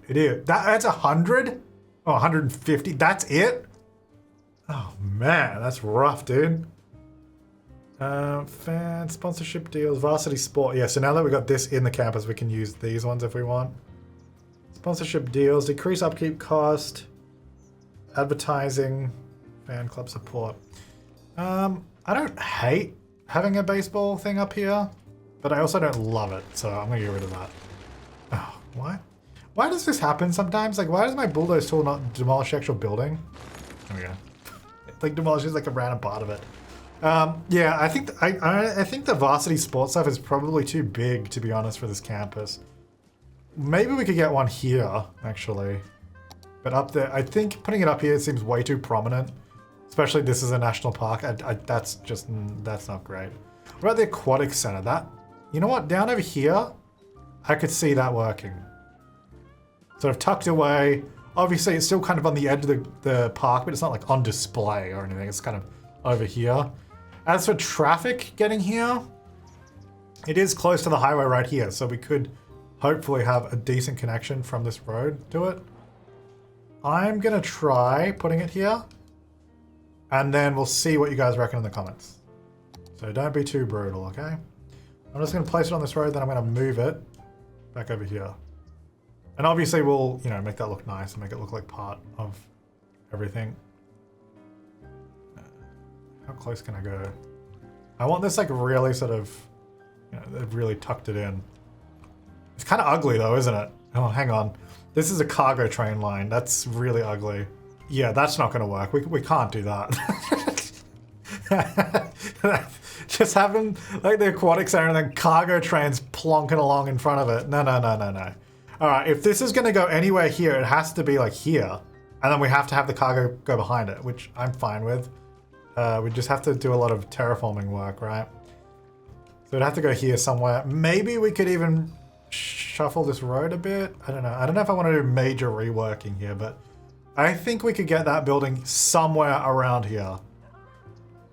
It is. That's 100? Oh, 150. That's it? Oh man, that's rough, dude. Fan sponsorship deals, varsity sport. Yeah, so now that we got this in the campus, we can use these ones if we want. Sponsorship deals, decrease upkeep cost, advertising, fan club support. I don't hate having a baseball thing up here, but I also don't love it, so I'm gonna get rid of that. Oh, why? Why does this happen sometimes? Like, why does my bulldoze tool not demolish the actual building? There we go. It like demolishes like a random part of it. Yeah, I think I think the varsity sports stuff is probably too big, to be honest, for this campus. Maybe we could get one here, actually. But up there, I think putting it up here seems way too prominent. Especially this is a national park. That's not great. What about the aquatic center? That, you know what? Down over here, I could see that working. Sort of tucked away. Obviously, it's still kind of on the edge of the park, but it's not like on display or anything. It's kind of over here. As for traffic getting here, it is close to the highway right here, so we could hopefully have a decent connection from this road to it. I'm gonna try putting it here, and then we'll see what you guys reckon in the comments. So don't be too brutal, okay? I'm just gonna place it on this road, then I'm gonna move it back over here. And obviously we'll, you know, make that look nice and make it look like part of everything. How close can I go? I want this like really sort of, you know, they've really tucked it in. It's kind of ugly though, isn't it? Oh, hang on. This is a cargo train line. That's really ugly. Yeah, that's not going to work. We can't do that. Just having like the aquatic center and then cargo trains plonking along in front of it. No. All right, if this is going to go anywhere here, it has to be like here. And then we have to have the cargo go behind it, which I'm fine with. We just have to do a lot of terraforming work, right? So it'd have to go here somewhere. Maybe we could even shuffle this road a bit. I don't know. I don't know if I want to do major reworking here, but I think we could get that building somewhere around here.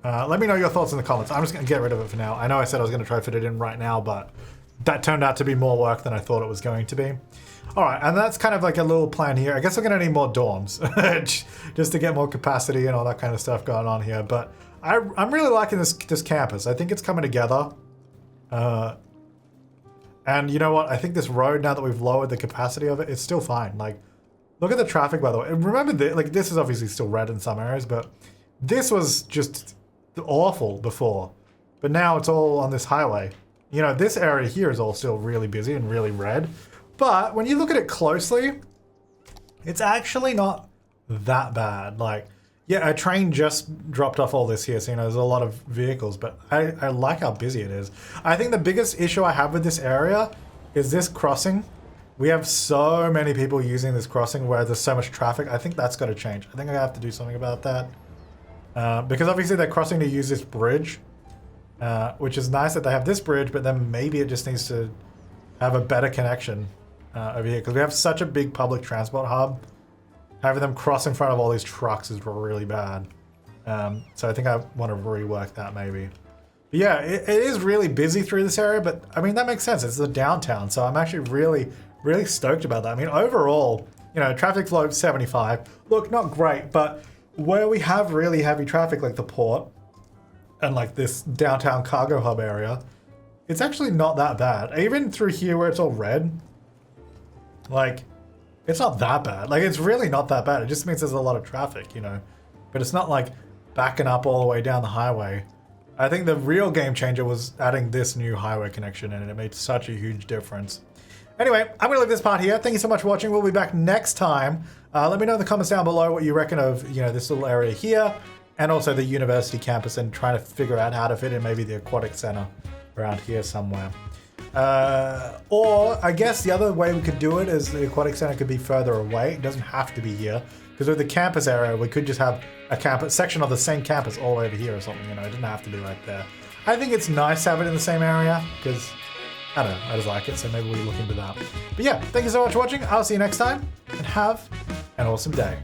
Let me know your thoughts in the comments. I'm just going to get rid of it for now. I know I said I was going to try to fit it in right now, but that turned out to be more work than I thought it was going to be. All right, and that's kind of like a little plan here. I guess we're going to need more dorms just to get more capacity and all that kind of stuff going on here. But I'm really liking this campus. I think it's coming together. And you know what? I think this road, now that we've lowered the capacity of it, it's still fine. Like, look at the traffic, by the way. And remember, this is obviously still red in some areas, but this was just awful before. But now it's all on this highway. you know, this area here is all still really busy and really red. But when you look at it closely, it's actually not that bad. Like, yeah, a train just dropped off all this here, so you know, there's a lot of vehicles, but I like how busy it is. I think the biggest issue I have with this area is this crossing. We have so many people using this crossing where there's so much traffic. I think that's got to change. I think I have to do something about that. Because obviously they're crossing to use this bridge, which is nice that they have this bridge, but then maybe it just needs to have a better connection over here, because we have such a big public transport hub. Having them cross in front of all these trucks is really bad. So I think I want to rework that maybe. But yeah, it is really busy through this area, but I mean, that makes sense. It's the downtown, so I'm actually really stoked about that. I mean, overall, you know, traffic flow 75. Look, not great, but where we have really heavy traffic, like the port and like this downtown cargo hub area, it's actually not that bad. Even through here where it's all red, like, it's not that bad. Like, it's really not that bad. It just means there's a lot of traffic, you know. But it's not like backing up all the way down the highway. I think the real game changer was adding this new highway connection in, and it made such a huge difference. Anyway, I'm going to leave this part here. Thank you so much for watching. We'll be back next time. Let me know in the comments down below what you reckon of, you know, this little area here, and also the university campus, and trying to figure out how to fit in maybe the aquatic center around here somewhere. Or I guess the other way we could do it is the aquatic center could be further away. It doesn't have to be here, because with the campus area, we could just have a campus section of the same campus all over here or something. You know, it doesn't have to be right there. I think it's nice to have it in the same area, because I don't know, I just like it. So maybe we look into that. But yeah, thank you so much for watching. I'll see you next time, and have an awesome day.